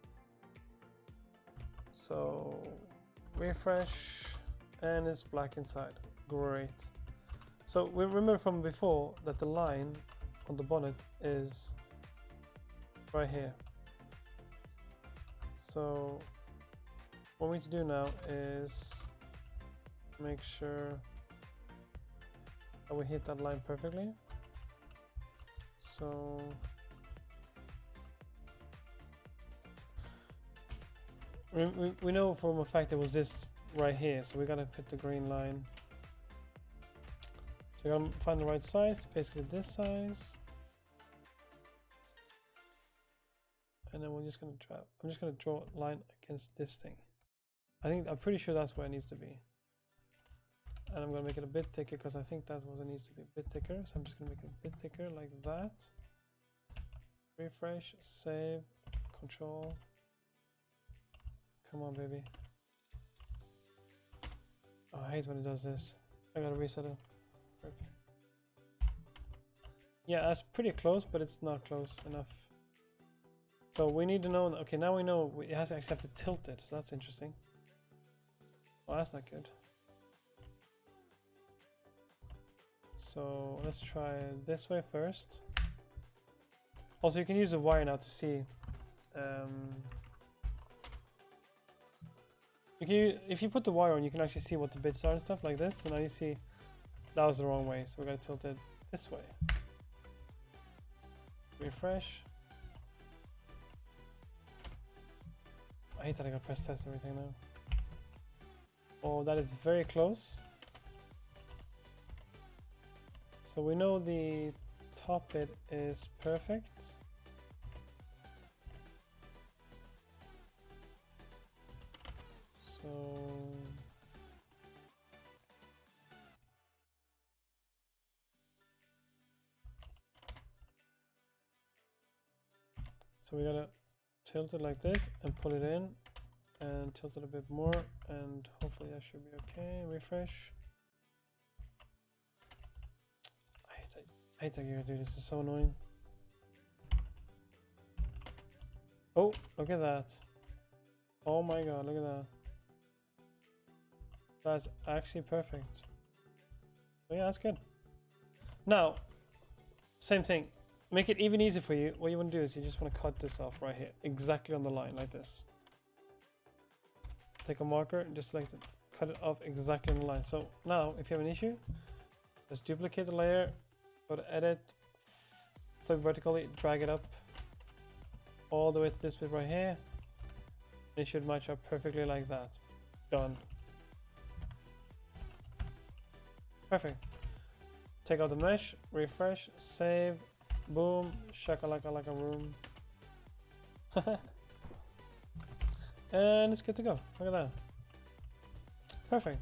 So refresh and it's black inside. Great. So we remember from before that the line on the bonnet is right here. So what we need to do now is make sure that we hit that line perfectly. So we know from a fact it was this right here, so we gotta put the green line. So we gotta find the right size, basically this size. And then we're just gonna draw, I'm just gonna draw a line against this thing. I'm pretty sure that's where it needs to be. And I'm gonna make it a bit thicker because I think that's what it needs to be, a bit thicker. So I'm just gonna make it a bit thicker like that. refresh, save, control. Come on, baby. Oh, I hate when it does this. I gotta reset it. Perfect. Yeah, that's pretty close, but it's not close enough. So we need to know. Okay, now we know it has to actually have to tilt it. So that's interesting. Well, that's not good. So let's try this way first. Also, you can use the wire now to see. If you put the wire on, you can actually see what the bits are and stuff like this. So now you see that was the wrong way. So we're gonna tilt it this way. Refresh. I hate that I gotta press test everything now. Oh, that is very close. So we know the top bit is perfect. So we gotta tilt it like this and pull it in and tilt it a bit more, and hopefully that should be okay. Refresh. I hate that you gotta do this, it's so annoying. Oh, look at that. Oh my god, look at that. That's actually perfect. So yeah, that's good. Now, same thing. Make it even easier for you. What you want to do is you just want to cut this off right here, exactly on the line, like this. Take a marker and just select it. Cut it off exactly on the line. So now, if you have an issue, just duplicate the layer, go to edit, flip vertically, drag it up all the way to this bit right here. It should match up perfectly like that. Done. Perfect. Take out the mesh, refresh, save, boom, shakalaka like a room. And it's good to go. Look at that. Perfect.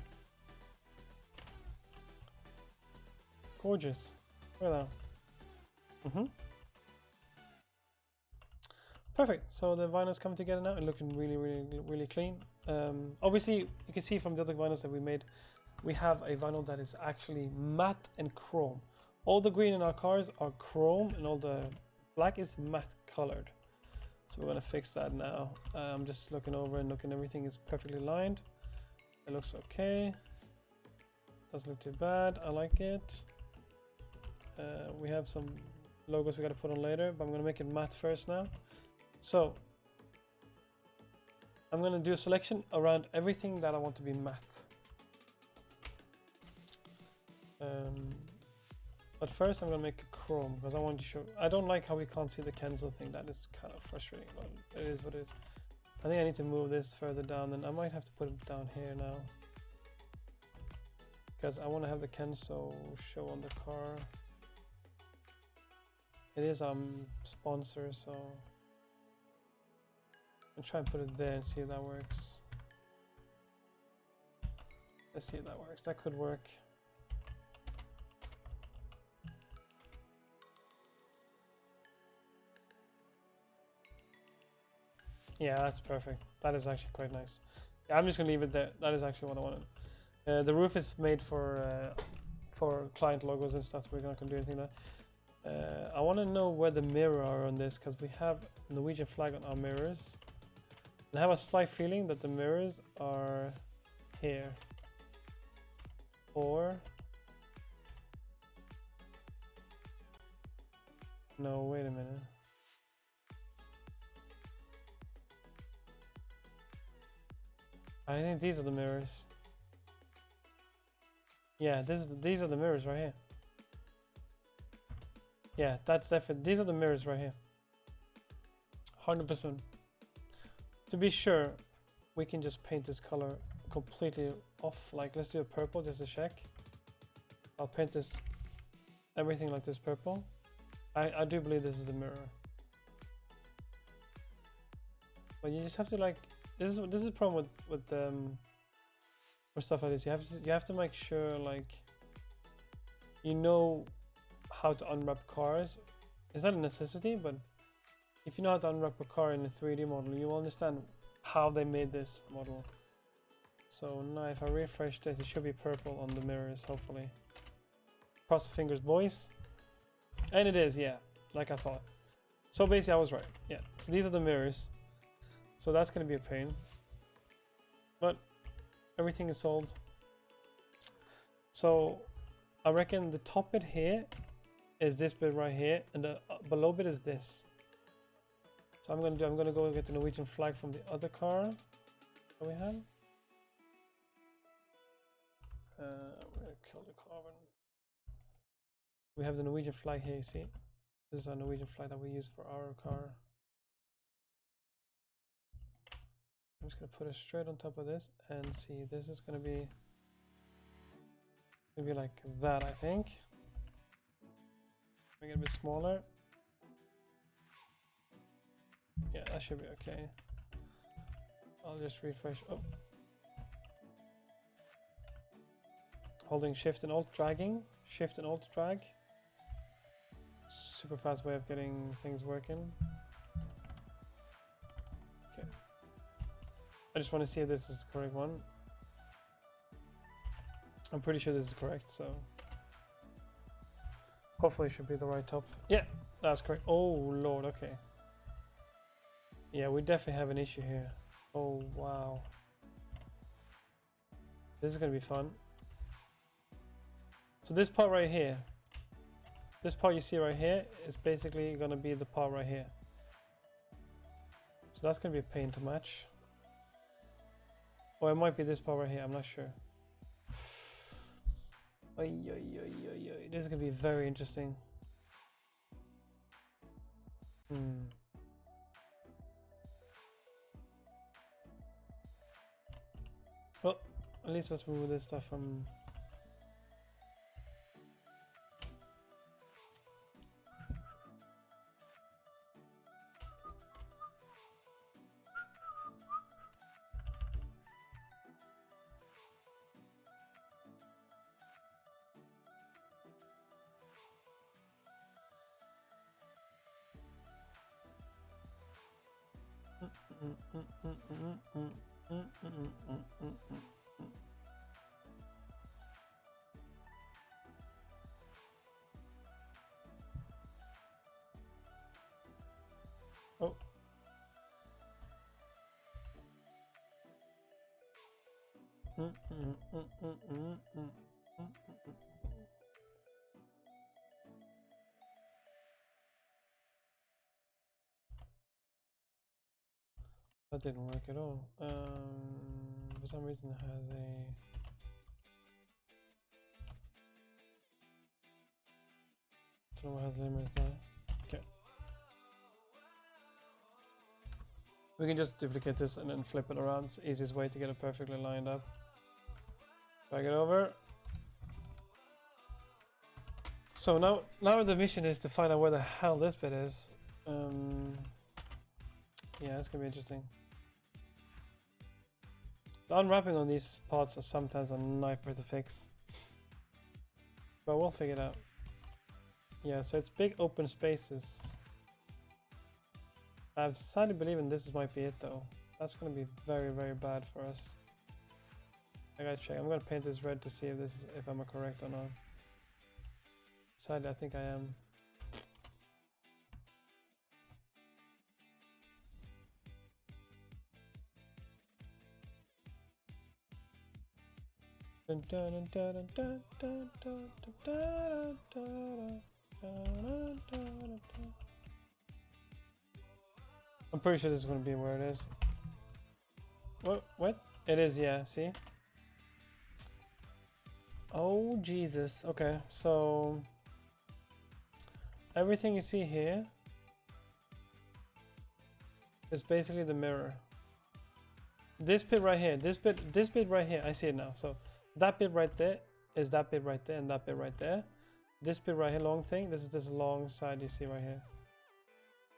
Gorgeous. Look at that. Perfect. So the vinyl's coming together now and looking really clean. Obviously, you can see from the other vinyls that we made, we have a vinyl that is actually matte and chrome. All the green in our cars are chrome and all the black is matte colored. So we're gonna fix that now. I'm just looking over and looking, everything is perfectly lined. It looks okay. Doesn't look too bad, I like it. We have some logos we gotta put on later, but I'm gonna make it matte first now. So I'm gonna do a selection around everything that I want to be matte. But first I'm gonna make a chrome because I want to show. I don't like how we can't see the cancel thing. That is kind of frustrating, but it is what it is. I think I need to move this further down, and I might have to put it down here now because I want to have the cancel show on the car. It is sponsor, so I'll try and put it there and see if that works. Let's see if that works. That could work. Yeah, that's perfect. That is actually quite nice. Yeah, I'm just gonna leave it there. That is actually what I wanted. The roof is made for client logos and stuff, so we're not gonna do anything there. I want to know where the mirror are on this because we have a Norwegian flag on our mirrors. And I have a slight feeling that the mirrors are here. Or no, wait a minute. I think these are the mirrors. Yeah, these are the mirrors right here. Yeah, that's definitely, these are the mirrors right here. 100%. To be sure, we can just paint this color completely off. Like, let's do a purple just to check. I'll paint this, everything like this purple. I do believe this is the mirror. But you just have to like, this is the problem with stuff like this. You have to make sure like you know how to unwrap cars. It's not a necessity, but if you know how to unwrap a car in a 3D model, you will understand how they made this model. So now if I refresh this, it should be purple on the mirrors, hopefully. Cross the fingers, boys. And it is, yeah, like I thought. So basically I was right, yeah. So these are the mirrors. So that's gonna be a pain. But everything is solved. So I reckon the top bit here is this bit right here, and the below bit is this. So I'm gonna go get the Norwegian flag from the other car that we have. I'm gonna kill the carbon. We have the Norwegian flag here, you see? This is our Norwegian flag that we use for our car. I'm just gonna put it straight on top of this and see, this is gonna be maybe like that, I think. Make it a bit smaller. Yeah, that should be okay. I'll just refresh. Oh. Holding shift and alt, dragging. Shift and alt, drag. Super fast way of getting things working. Okay. I just want to see if this is the correct one. I'm pretty sure this is correct, so hopefully it should be the right top. Yeah, that's correct. Oh lord, okay. Yeah, we definitely have an issue here. Oh wow. This is gonna be fun. So this part right here, this part you see right here is basically gonna be the part right here. So that's gonna be a pain to match. Or it might be this part right here, I'm not sure. Oy, oy, oy, oy, oy. This is gonna be very interesting. Well, at least let's move this stuff from. Oh. That didn't work at all. For some reason it has a. Don't know what has limits there. Okay. We can just duplicate this and then flip it around. It's the easiest way to get it perfectly lined up. Drag it over. So now the mission is to find out where the hell this bit is. Yeah, it's gonna be interesting. The unwrapping on these parts are sometimes a nightmare to fix, but we'll figure it out. Yeah, so it's big open spaces. I've decided to believe in this might be it though. That's gonna be very, very bad for us. I gotta check. I'm gonna paint this red to see if I'm correct or not. Sadly, I think I am. I'm pretty sure this is going to be where it is. What? It is, yeah, see? Oh, Jesus. Okay, so everything you see here is basically the mirror. This bit right here, this bit right here, I see it now. So that bit right there is that bit right there and that bit right there. This bit right here, long thing, this is this long side you see right here.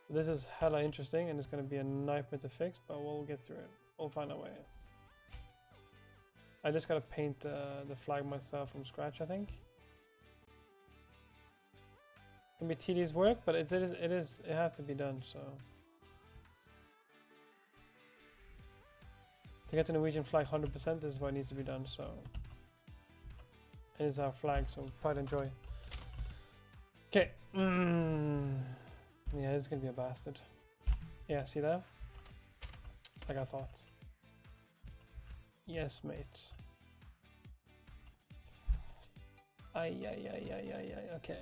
This is hella interesting and it's going to be a nightmare to fix, but we'll get through it. We'll find a way. I just got to paint the flag myself from scratch, I think. It can be tedious work, but it has to be done, so. To get the Norwegian flag 100%, this is what needs to be done, so... It is our flag, so pride and joy. Okay. Yeah, this is gonna be a bastard. Yeah, see that? Like I thought. Yes, mate. Ay, okay.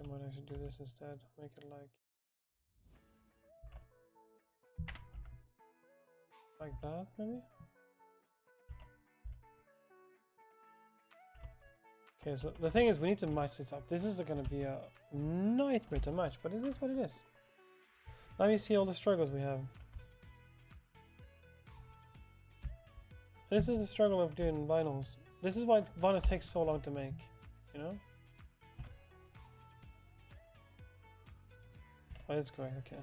I might actually do this instead. Make it like that, maybe. Okay, so the thing is, we need to match this up. This is going to be a nightmare to match, but it is what it is. Now you see all the struggles we have. This is the struggle of doing vinyls. This is why vinyls take so long to make, you know? Oh, that's correct, okay.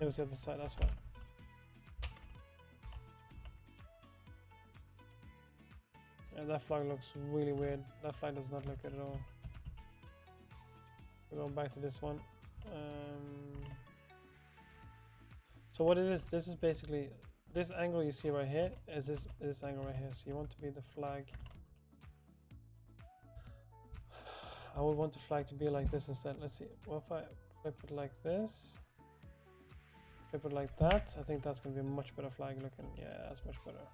It was the other side, that's why. Yeah, that flag looks really weird. That flag does not look good at all. We're going back to this one. So what it is, this is basically, this angle you see right here is this angle right here. So you want to be the flag. I would want the flag to be like this instead. Let's see, what if I flip it like this? Flip it like that. I think that's going to be a much better flag looking. Yeah, that's much better.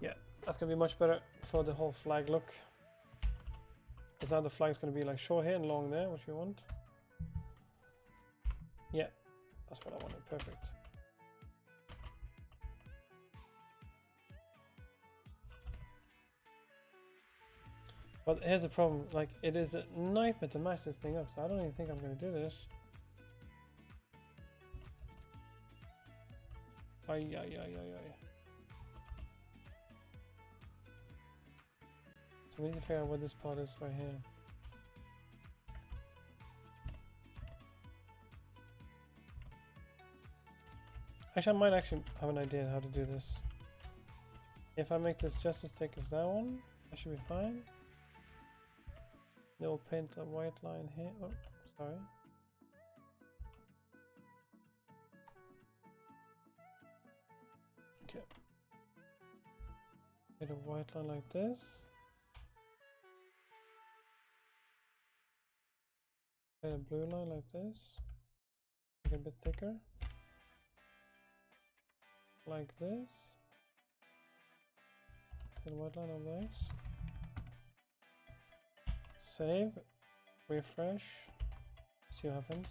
Yeah, that's going to be much better for the whole flag look. Because now the flag's going to be like short here and long there, which we want. Yeah, that's what I wanted. Perfect. But here's the problem, like it is a nightmare to match this thing up, so I don't even think I'm going to do this. Ay. So we need to figure out what this part is right here. Actually, I might actually have an idea how to do this. If I make this just as thick as that one, I should be fine. Then we'll paint a white line here. Oh, sorry. Okay. Get a white line like this. Get a blue line like this. Make it a bit thicker. Like this. Get a white line of this. Save. Refresh. See what happens.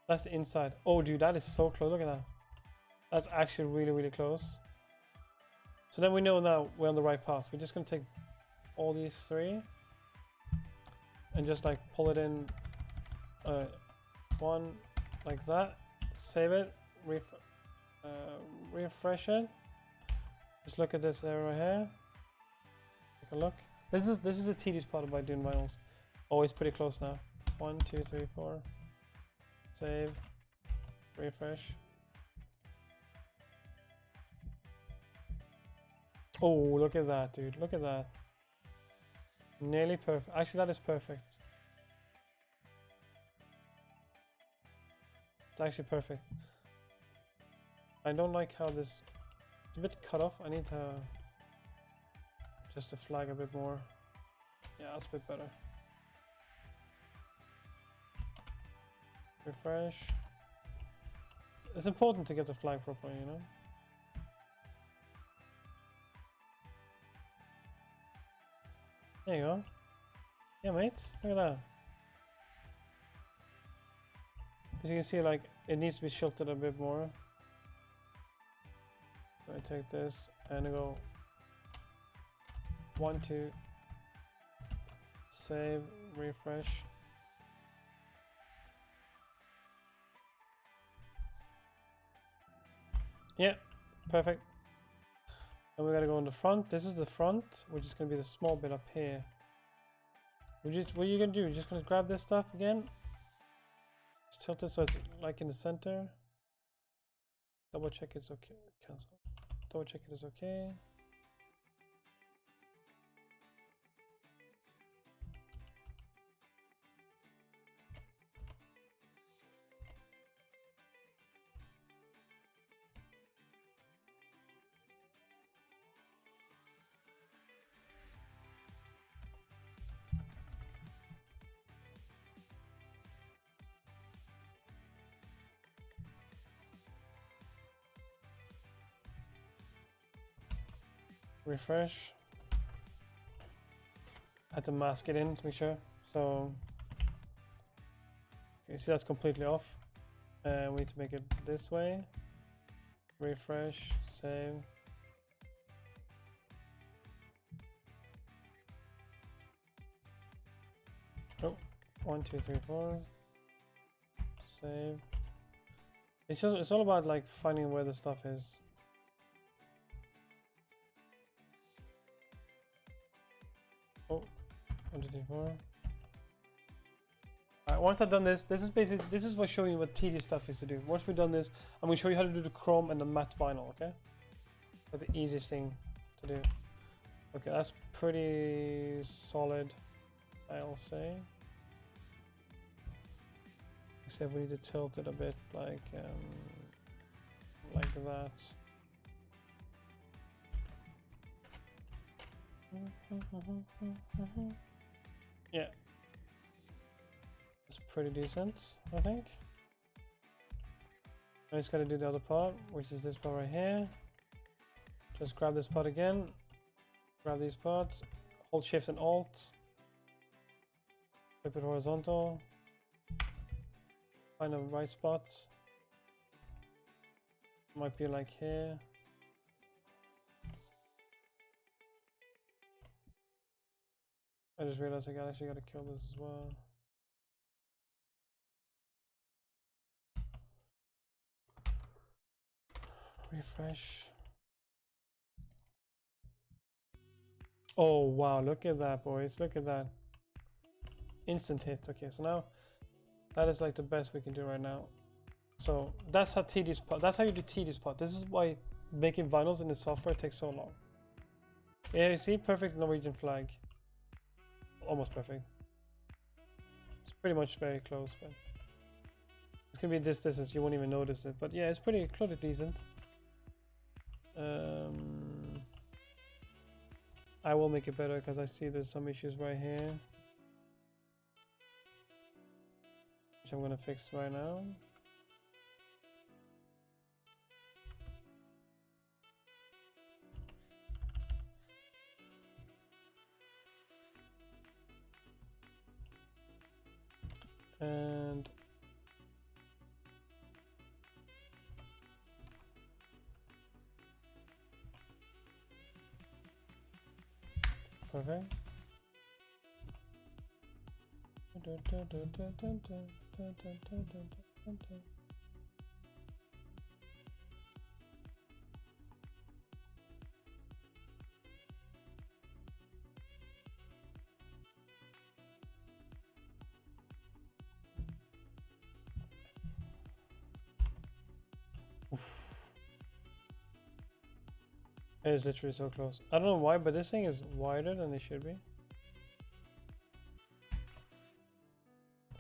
That's the inside. Oh dude, that is so close. Look at that. That's actually really, really close. So then we know now we're on the right path. We're just gonna take all these three and just like pull it in one like that. Save it. Refresh it. Just look at this area right here. Take a look. This is the tedious part about doing vinyls. Oh, it's pretty close now. 1, 2, 3, 4. Save. Refresh. Oh, look at that, dude. Look at that. Nearly perfect. Actually, that is perfect. It's actually perfect. I don't like how this... It's a bit cut off. I need to... Just to flag a bit more. Yeah, that's a bit better. Refresh. It's important to get the flag properly, you know? There you go. Yeah, mates. Look at that. As you can see, like, it needs to be shifted a bit more. I take this and go 1, 2. Save, refresh. Yeah, perfect. And we gotta go on the front. This is the front, which is gonna be the small bit up here. What are you gonna do? You're just gonna grab this stuff again? Just tilt it so it's like in the center. Double check it's okay. Cancel. Double check it is okay. Refresh. I had to mask it in to make sure. So, okay, see that's completely off. We need to make it this way. Refresh, save. Oh, 1, 2, 3, 4. Save. It's all about like finding where the stuff is. Oh, 1, 2, 3, 4. Alright, once I've done this, this is what showing you what tedious stuff is to do. Once we've done this, I'm going to show you how to do the chrome and the matte vinyl, okay? That's the easiest thing to do. Okay, that's pretty solid, I'll say. Except we need to tilt it a bit like that. Yeah. It's pretty decent, I think. I just gotta do the other part, which is this part right here. Just grab this part again. Grab these parts. Hold Shift and Alt. Flip it horizontal. Find the right spot. Might be like here. I just realized I actually gotta kill this as well. Refresh. Oh wow, look at that, boys. Look at that. Instant hit. Okay, so now that is like the best we can do right now. So that's how tedious part. That's how you do tedious part. This is why making vinyls in the software takes so long. Yeah, you see, perfect Norwegian flag. Almost perfect. It's pretty much very close, but it's gonna be this distance. You won't even notice it. But yeah, it's pretty decent. I will make it better because I see there's some issues right here, which I'm gonna fix right now. And perfect. Oof. It is literally so close. I don't know why, but this thing is wider than it should be.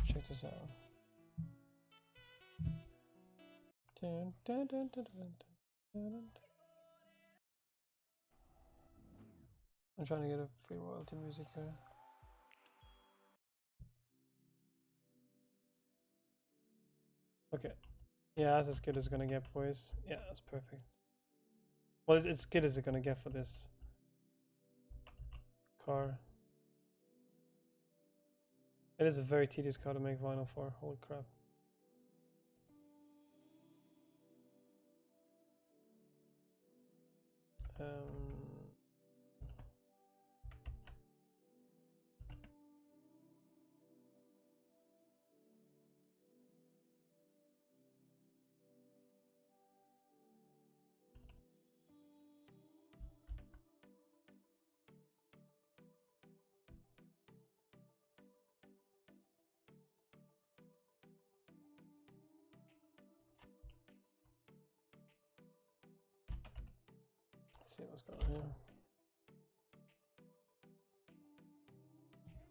Check this out. I'm trying to get a free royalty music here. Okay. Yeah, that's as good as it's gonna get, boys. Yeah, that's perfect. Well, it's as good as it's gonna get for this car. It is a very tedious car to make vinyl for. Holy crap. Let's see what's going on here.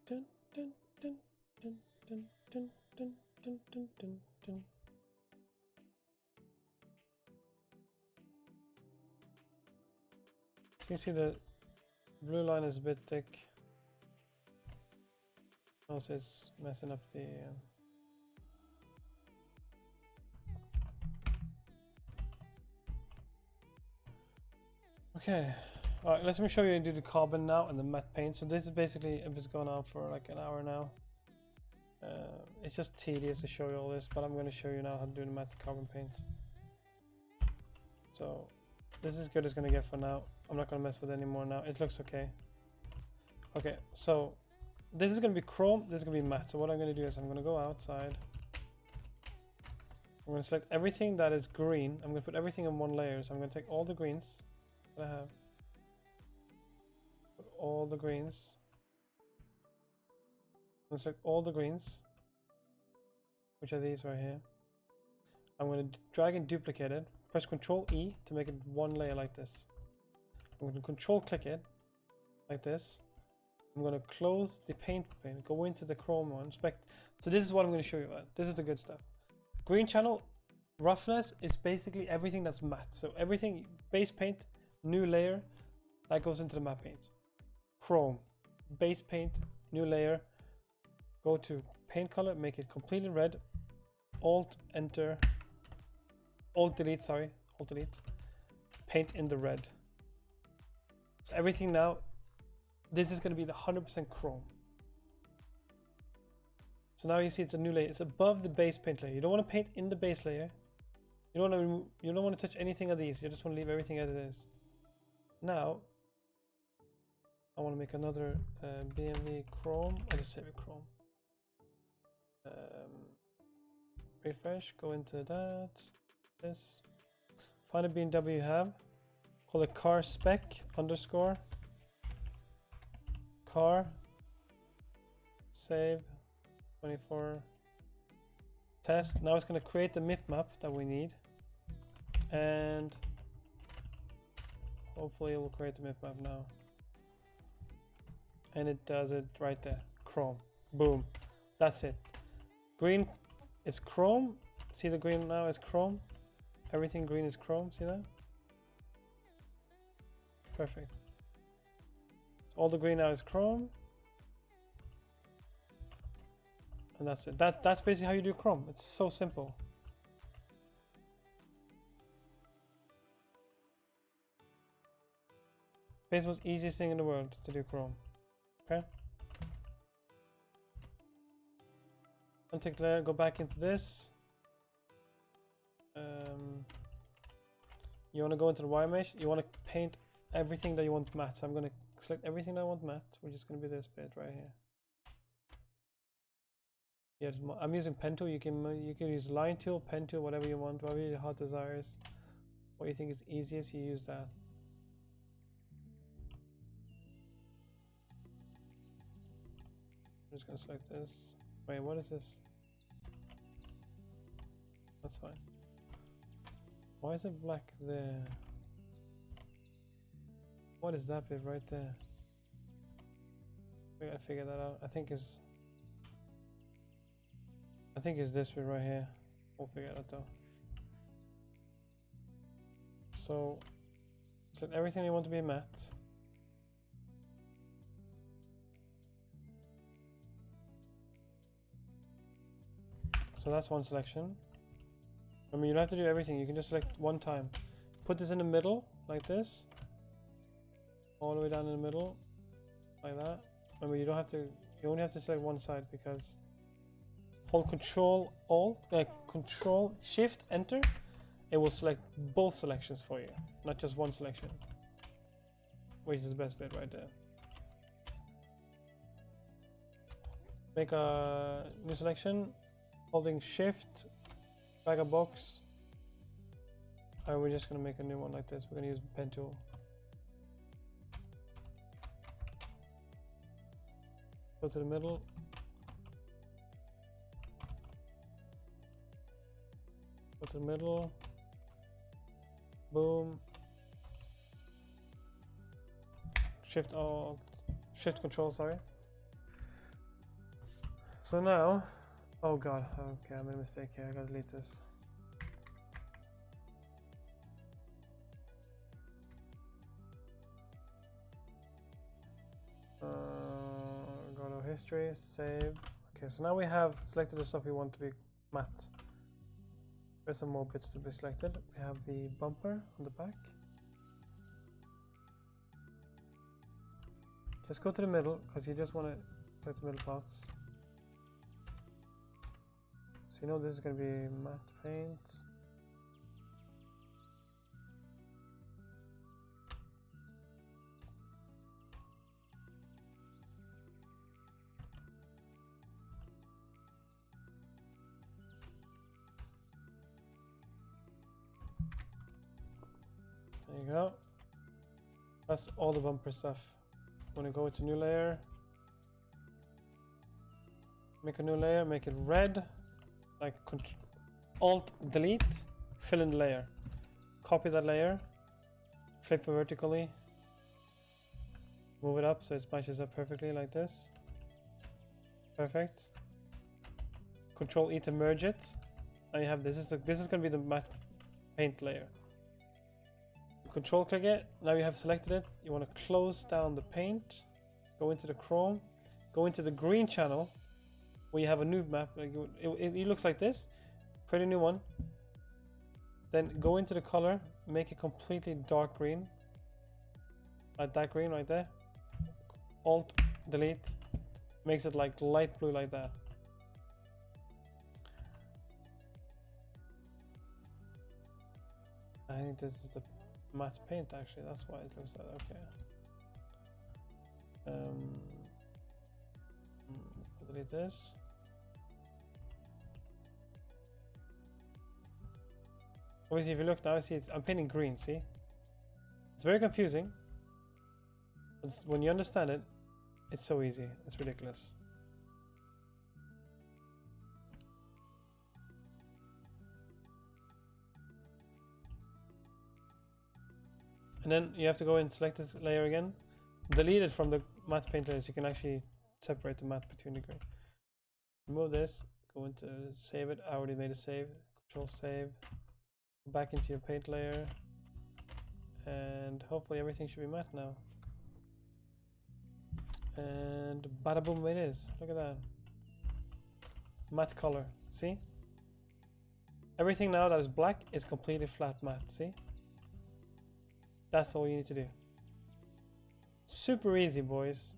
Dun, dun, dun, dun, dun, dun, dun, dun, dun, dun, dun. You see the blue line is a bit thick. Also, it's messing up the. Okay, all right. Let me show you how to do the carbon now and the matte paint. So this is basically it's going on for like an hour now. It's just tedious to show you all this, but I'm going to show you now how to do the matte carbon paint. So this is as good as going to get for now. I'm not going to mess with it anymore now. It looks okay. Okay, so this is going to be chrome. This is going to be matte. So what I'm going to do is I'm going to go outside. I'm going to select everything that is green. I'm going to put everything in one layer. So I'm going to take all the greens that I have. Put all the greens. I'm going to select all the greens, which are these right here. I'm going to drag and duplicate it. Press Ctrl E to make it one layer like this. I'm going to Control click it like this. I'm going to close the paint pane, go into the chrome one. So this is what I'm going to show you about. This is the good stuff. Green channel roughness is basically everything that's matte. So everything base paint, new layer, that goes into the matte paint. Chrome, base paint, new layer. Go to paint color, make it completely red. Alt enter. Alt delete, sorry. Alt delete. Paint in the red. So everything now, this is going to be the 100% chrome. So now you see it's a new layer. It's above the base paint layer. You don't want to paint in the base layer. You don't want to touch anything of these. You just want to leave everything as it is. Now, I want to make another BMV chrome. I'll just save it chrome. Refresh. Go into that. This. Find a BMW you have. Call it car spec underscore. Car. Save. 24 test. Now it's going to create the bitmap that we need, and hopefully it will create the bitmap now, and it does it right there. Chrome. Boom. That's it. Green is chrome. See the green now is chrome. Everything green is chrome. See that? Perfect. So all the green now is chrome. And that's it. That's basically how you do chrome. It's so simple. Basically, the easiest thing in the world to do chrome. Okay. Untick layer. Go back into this. You want to go into the wire mesh. You want to paint everything that you want matte. So I'm going to select everything that I want matte, which is going to be this bit right here. Yeah, I'm using pen tool. You can use line tool, pen tool, whatever you want, whatever your heart desires. What you think is easiest, you use that. I'm just gonna select this. Wait, what is this? That's fine. Why is it black there? What is that bit right there? We gotta figure that out. I think it's this bit right here. We'll figure it out though. So select everything you want to be matte. So that's one selection. I mean, you don't have to do everything. You can just select one time. Put this in the middle like this. All the way down in the middle like that. Remember, you don't have to. You only have to select one side because hold Control Alt, Control Shift Enter. It will select both selections for you, not just one selection. Which is the best bit right there. Make a new selection, holding Shift, drag a box. And we're just gonna make a new one like this. We're gonna use pen tool. Go to the middle. Go to the middle. Boom. shift control, sorry. So now, oh god, okay, I made a mistake here, I gotta delete this. Go to history, save. Okay, so now we have selected the stuff we want to be matte. There's some more bits to be selected. We have the bumper on the back. Just go to the middle, because you just want to select the middle parts. So you know this is going to be matte paint. There you go. That's all the bumper stuff. I'm gonna go to new layer. Make a new layer, make it red. Like Alt delete, fill in the layer. Copy that layer, flip it vertically. Move it up so it matches up perfectly like this. Perfect. Control E to merge it. Now you have this is gonna be the matte paint layer. Control click it. Now you have selected it. You want to close down the paint. Go into the Chrome. Go into the green channel where you have a new map. It looks like this. Create a new one. Then go into the color. Make it completely dark green. Like that green right there. Alt delete. Makes it like light blue like that. I think this is the matte paint actually, that's why it looks like that. Okay. Delete this. Obviously if you look now, see I'm painting green, see? It's very confusing. But when you understand it, it's so easy. It's ridiculous. And then you have to go and select this layer again. Delete it from the matte paint layers. You can actually separate the matte between the green. Remove this. Go into save it. I already made a save. Control save. Go back into your paint layer. And hopefully everything should be matte now. And bada boom it is. Look at that. Matte color. See? Everything now that is black is completely flat matte. See? That's all you need to do. Super easy, boys.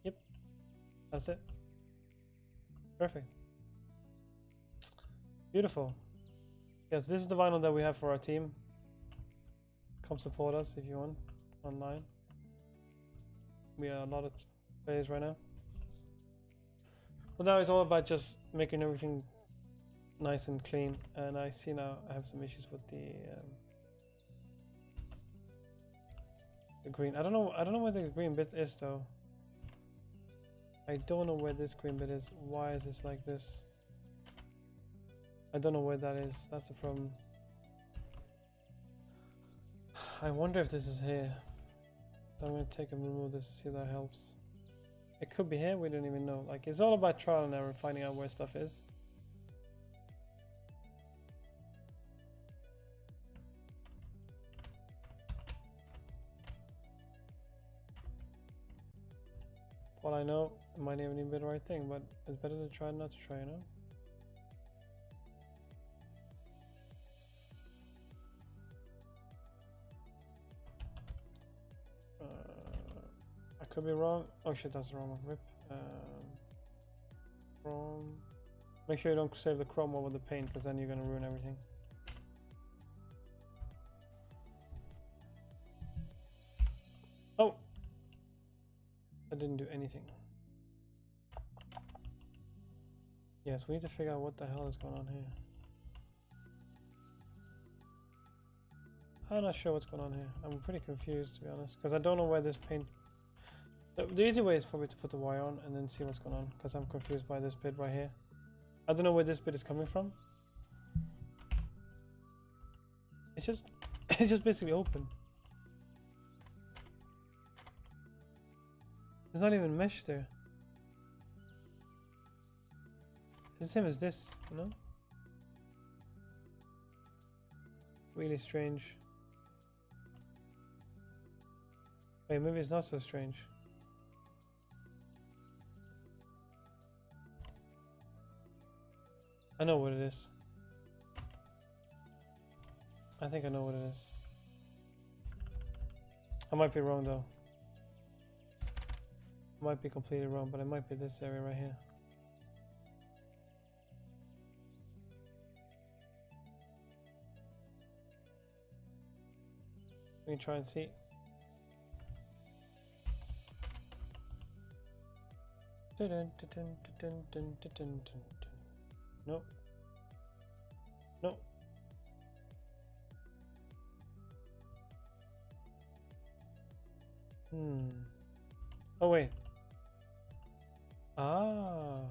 Yep. That's it. Perfect. Beautiful. Yes, this is the vinyl that we have for our team. Come support us if you want online. We are a lot of players right now. But now it's all about just making everything nice and clean. And I see now I have some issues with the green. I don't know where the green bit is though. I don't know where this green bit is. Why is this like this? I don't know where that is. That's the problem. I wonder if this is here. I'm gonna take and remove this to see if that helps. It could be here, we don't even know. Like, it's all about trial and error and finding out where stuff is. All I know, it might even be the right thing, but it's better to try not to try, you know? I could be wrong. Oh shit, that's the wrong one. Rip. Chrome. Make sure you don't save the chrome over the paint, because then you're gonna ruin everything. Oh! I didn't do anything. Yes, we need to figure out what the hell is going on here. I'm not sure what's going on here. I'm pretty confused, to be honest, because I don't know where this paint... The easy way is probably to put the wire on and then see what's going on, because I'm confused by this bit right here. I don't know where this bit is coming from. It's just it's just basically open. There's not even mesh there. It's the same as this, you know? Really strange. Wait, maybe it's not so strange. I know what it is. I think I know what it is. I might be wrong though. I might be completely wrong, but it might be this area right here. Let me try and see. Nope. Nope. Oh wait. Ah.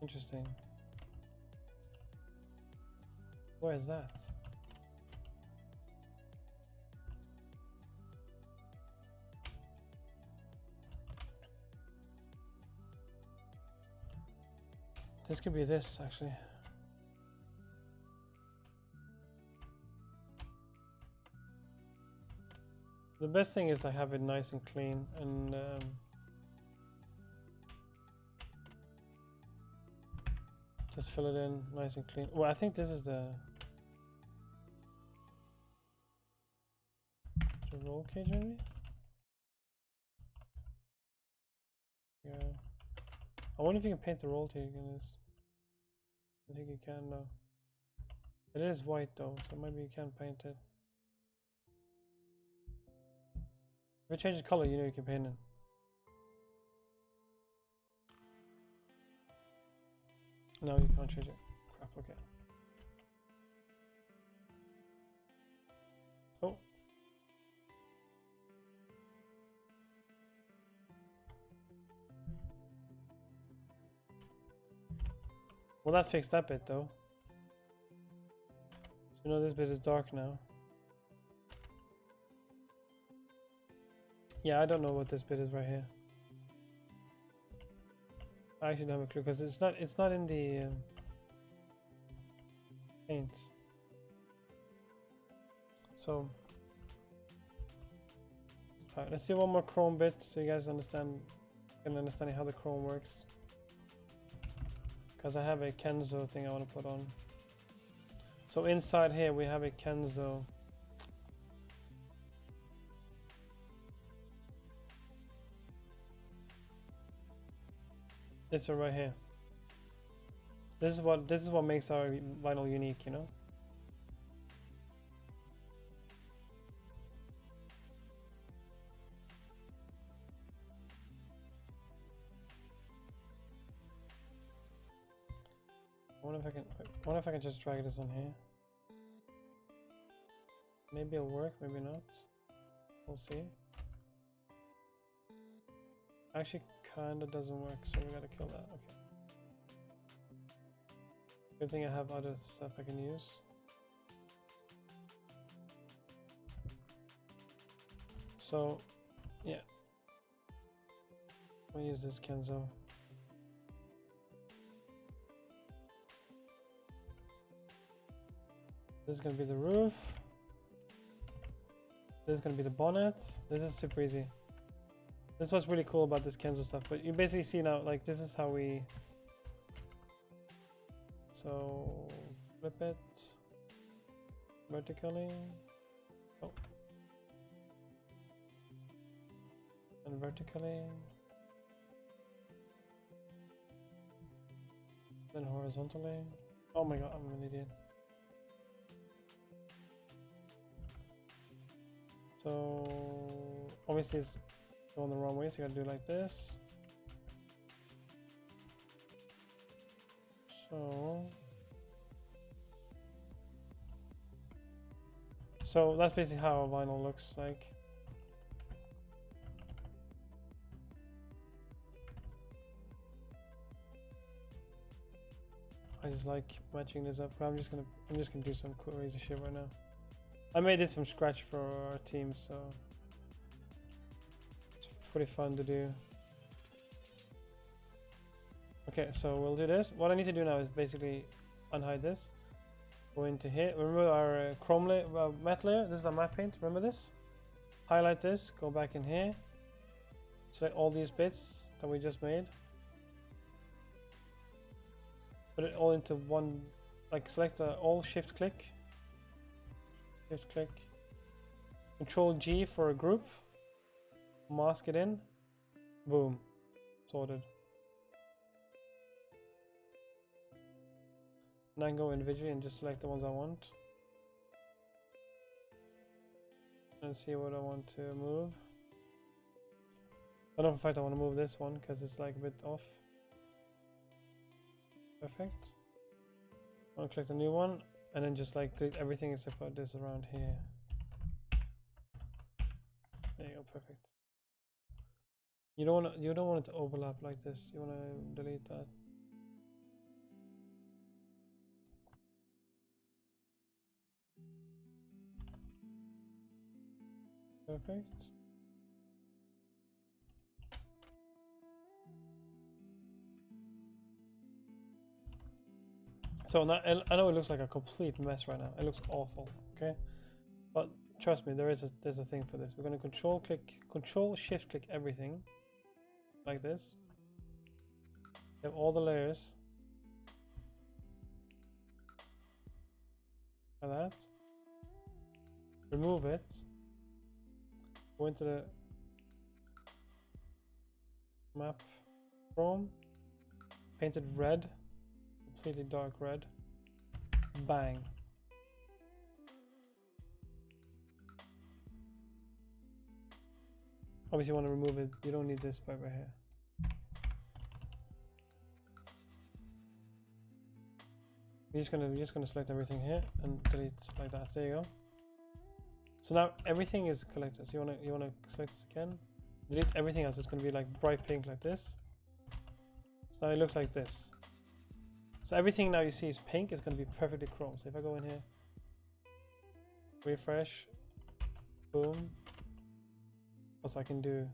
Interesting. Where is that? This could be this actually. The best thing is to have it nice and clean and just fill it in nice and clean. Well, I think this is the roll cage maybe? Yeah. I wonder if you can paint the roll cage in this. I think you can though. It is white though, so maybe you can paint it. If it changes color, you know you can paint it. No, you can't change it. Crap, okay. Oh. Well, that fixed that bit though. So you know this bit is dark now. Yeah, I don't know what this bit is right here. I actually don't have a clue because it's not in the paint. So alright, let's do one more chrome bit so you guys can understand how the chrome works. Because I have a Kenzo thing I want to put on. So inside here we have a Kenzo. This one right here. This is what makes our vinyl unique, you know? I wonder if I can just drag this on here. Maybe it'll work, maybe not. We'll see. Actually kinda doesn't work, so we gotta kill that. Okay. Good thing I have other stuff I can use. So yeah. I'll use this Kenzo. This is gonna be the roof. This is gonna be the bonnet. This is super easy. This is what's really cool about this Kenzo stuff. But you basically see now, like, this is how we... So, flip it vertically. Oh. And vertically. Then horizontally. Oh my god, I'm an idiot. So, obviously it's going the wrong way, so you gotta do it like this. So that's basically how a vinyl looks like. I just like matching this up. I'm just gonna do some crazy shit right now. I made this from scratch for our team, so it's pretty fun to do. Okay, so we'll do this. What I need to do now is basically unhide this. Go into here. Remember our chrome layer, matte layer? This is our matte paint. Remember this? Highlight this. Go back in here. Select all these bits that we just made. Put it all into one. Like select all. Shift click. Shift click. Control G for a group. Mask it in. Boom. Sorted. And I can go individually and just select the ones I want. And see what I want to move. I don't know if I want to move this one because it's like a bit off. Perfect. I want to click the new one and then just like delete everything except for this around here. There you go, perfect. You don't want it to overlap like this. You want to delete that. Perfect. So now I know it looks like a complete mess right now. It looks awful, okay? But trust me, there's a thing for this. We're gonna control shift click everything like this. You have all the layers like that. Remove it. Go into the map chrome, paint it red, completely dark red. Bang. Obviously you want to remove it. You don't need this part right here. You're just gonna select everything here and delete like that. There you go. So now everything is collected. So you wanna select this again. Delete everything else. It's gonna be like bright pink like this. So now it looks like this. So everything now you see is pink. It's gonna be perfectly chrome. So if I go in here, refresh, boom. What else I can do?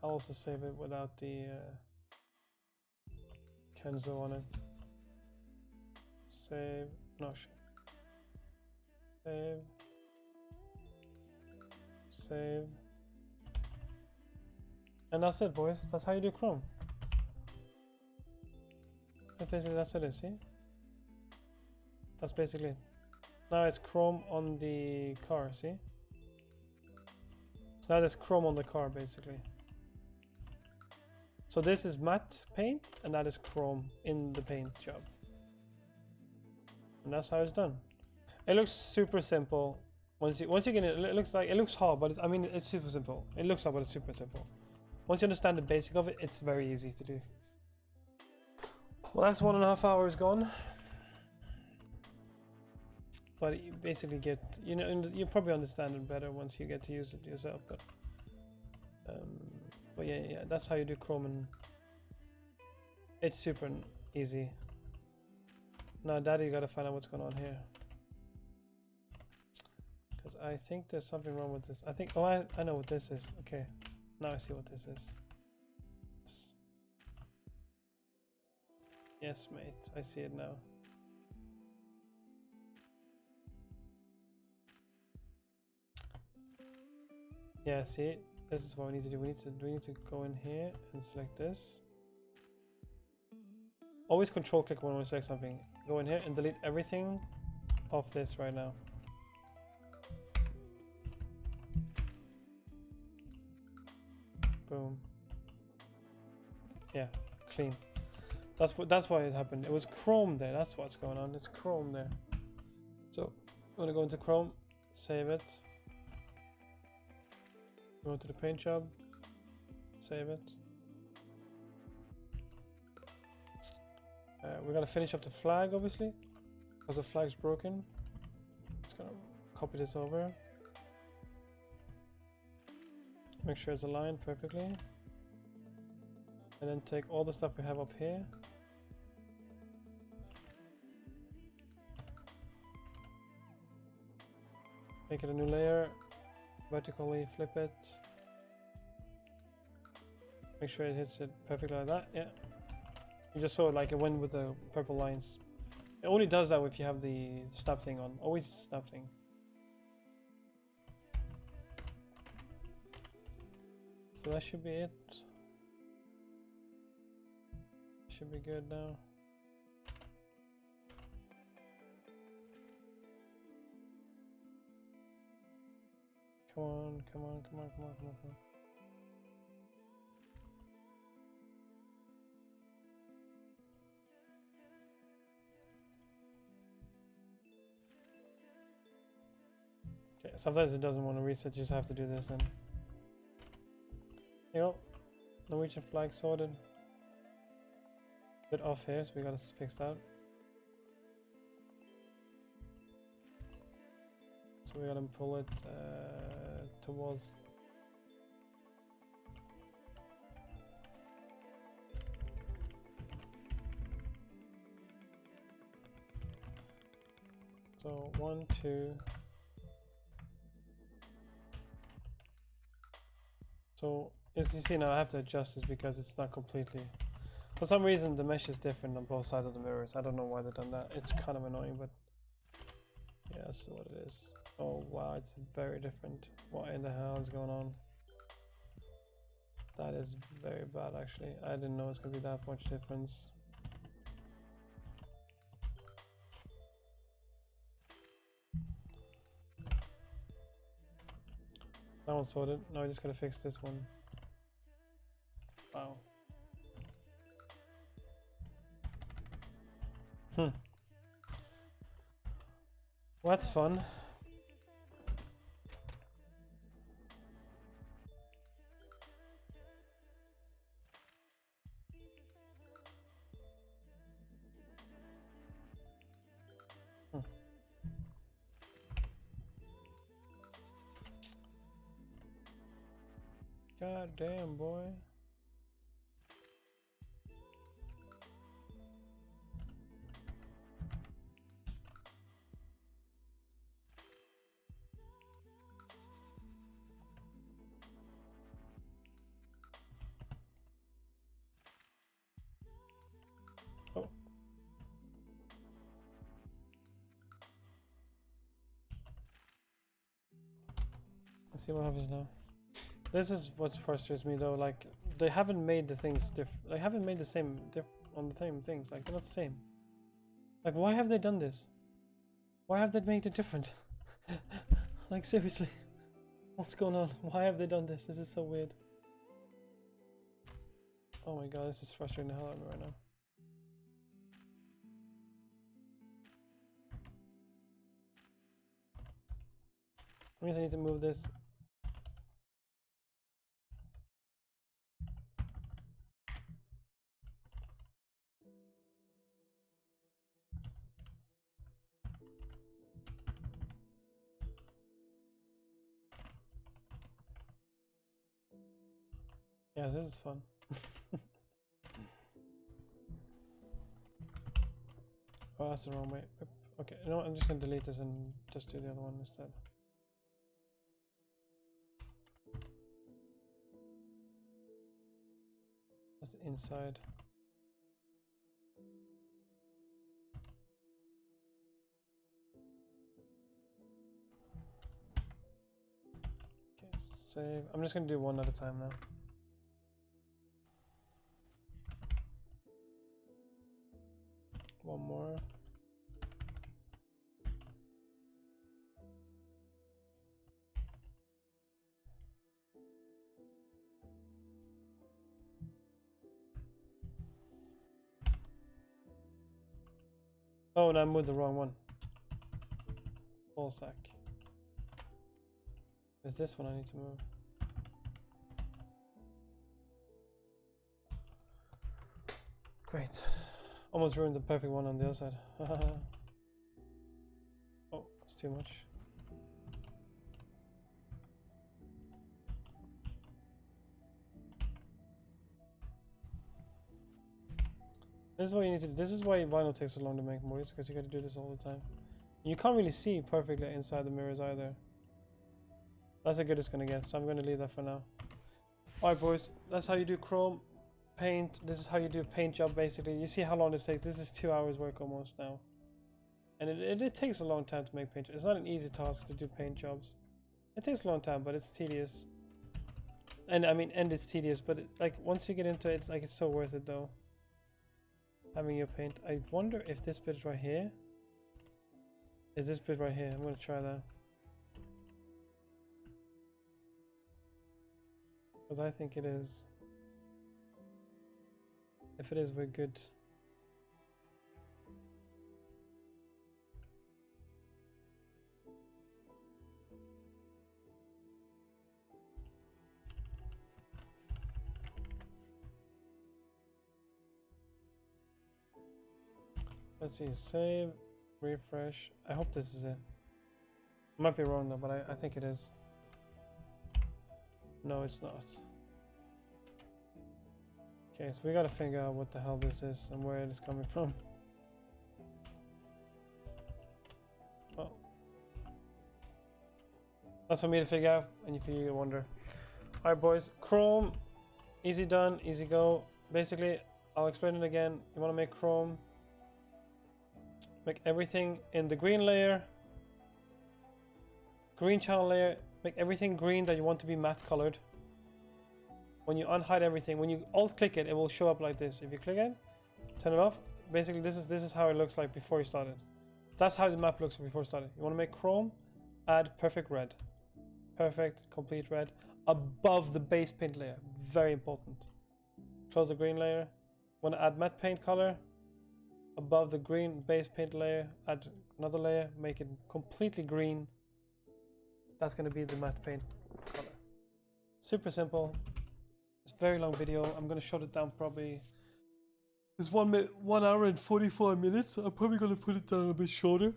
I'll also save it without the Kenzo on it. Save. No shit. Save. Save. And that's it, boys. That's how you do Chrome. Basically, that's it, see? That's basically it. Now it's Chrome on the car, see? So now there's Chrome on the car, basically. So this is matte paint, and that is Chrome in the paint job. And that's how it's done. It looks super simple. Once you get it, it looks hard, but I mean it's super simple. It looks hard, but it's super simple. Once you understand the basic of it, it's very easy to do. Well, that's 1.5 hours gone. But you basically get, you probably understand it better once you get to use it yourself. But yeah, that's how you do Chrome, and it's super easy. Now, Daddy, you gotta find out what's going on here. Because I think there's something wrong with this. I know what this is. Okay, now I see what this is. Yes, mate, I see it now. Yeah, see, this is what we need to do. We need to go in here and select this. Always control click when we select something. Go in here and delete everything off this right now. Boom. Yeah, clean. That's why it happened. It was Chrome there. That's what's going on. It's Chrome there. So I'm gonna go into Chrome, save it. Go to the paint job, save it. We're gonna finish up the flag, obviously, because the flag's broken. Just gonna copy this over. Make sure it's aligned perfectly. And then take all the stuff we have up here. Make it a new layer. Vertically flip it. Make sure it hits it perfectly like that. Yeah. You just saw it like it went with the purple lines. It only does that if you have the snap thing on. Always snap thing. So that should be it. Should be good now. Come on, come on, come on, come on, come on, come on. Okay, sometimes it doesn't want to reset, you just have to do this and you know, Norwegian flag sorted. Bit off here, so we gotta fix that. So we gotta pull it towards. So 1, 2. So as you see now, I have to adjust this because it's not completely. For some reason, the mesh is different on both sides of the mirrors. I don't know why they've done that. It's kind of annoying, but yeah, that's what it is. Oh wow, it's very different. What in the hell is going on? That is very bad, actually. I didn't know it's gonna be that much difference. That one's sorted. Now I just gotta fix this one. Wow. Well, that's fun. God damn, boy. Oh. Let's see what happens now. This is what frustrates me though, like they haven't made the things different. They haven't made the same on the same things, like they're not the same. Like why have they done this? Why have they made it different? Like seriously, what's going on? Why have they done this? This is so weird. Oh my god, this is frustrating the hell out of me right now. That means I need to move this. Yeah, this is fun. Oh, that's the wrong way. Okay, you know what? I'm just gonna delete this and just do the other one instead. That's the inside. Okay, save. I'm just gonna do one at a time now. One more. Oh, and I moved the wrong one. Ball sack. It's this one I need to move. Great. Almost ruined the perfect one on the other side. Oh, it's too much. This is what you need to do. This is why vinyl takes so long to make movies, because you got to do this all the time. You can't really see perfectly inside the mirrors either. That's as good as it's gonna get, so I'm gonna leave that for now. Alright boys, that's how you do chrome paint. This is how you do a paint job basically. You see how long this takes. This is 2 hours work almost now. And it takes a long time to make paint. It's not an easy task to do paint jobs. It takes a long time, but it's tedious. And I mean, it's tedious, but like once you get into it, it's so worth it though. Having your paint. I wonder if this bit right here is this bit right here. I'm gonna try that. Because I think it is. If it is, we're good. Let's see, save, refresh. I hope this is it. I might be wrong though, but I think it is. No, it's not. Okay, so we gotta figure out what the hell this is and where it is coming from. Oh. That's for me to figure out, and if you wonder. Alright boys, Chrome, easy done, easy go. Basically, I'll explain it again. You wanna make Chrome, make everything in the green layer, green channel layer, make everything green that you want to be matte colored. When you unhide everything, when you alt click it, it will show up like this. If you click it, turn it off. Basically, this is how it looks like before you started. That's how the map looks before you started. You want to make Chrome, add perfect red, perfect complete red above the base paint layer. Very important. Close the green layer. Want to add matte paint color above the green base paint layer. Add another layer. Make it completely green. That's going to be the matte paint color. Super simple. It's a very long video. I'm going to shut it down probably. It's 1 hour and 45 minutes. I'm probably going to put it down a bit shorter.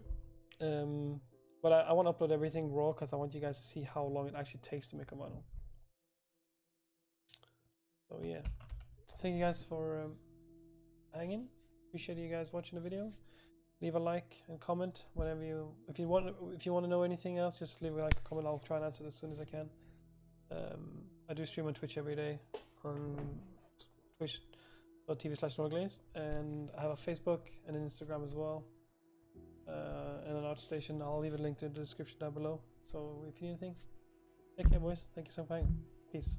But I want to upload everything raw because I want you guys to see how long it actually takes to make a model. So yeah. Thank you guys for hanging. Appreciate you guys watching the video. Leave a like and comment whenever you. If you want to know anything else, just leave a like, comment. I'll try and answer it as soon as I can. I do stream on Twitch every day on twitch.tv/Norglaze, and I have a Facebook and an Instagram as well, and an art station. I'll leave a link in the description down below. So if you need anything, take care boys. Thank you so much. Peace.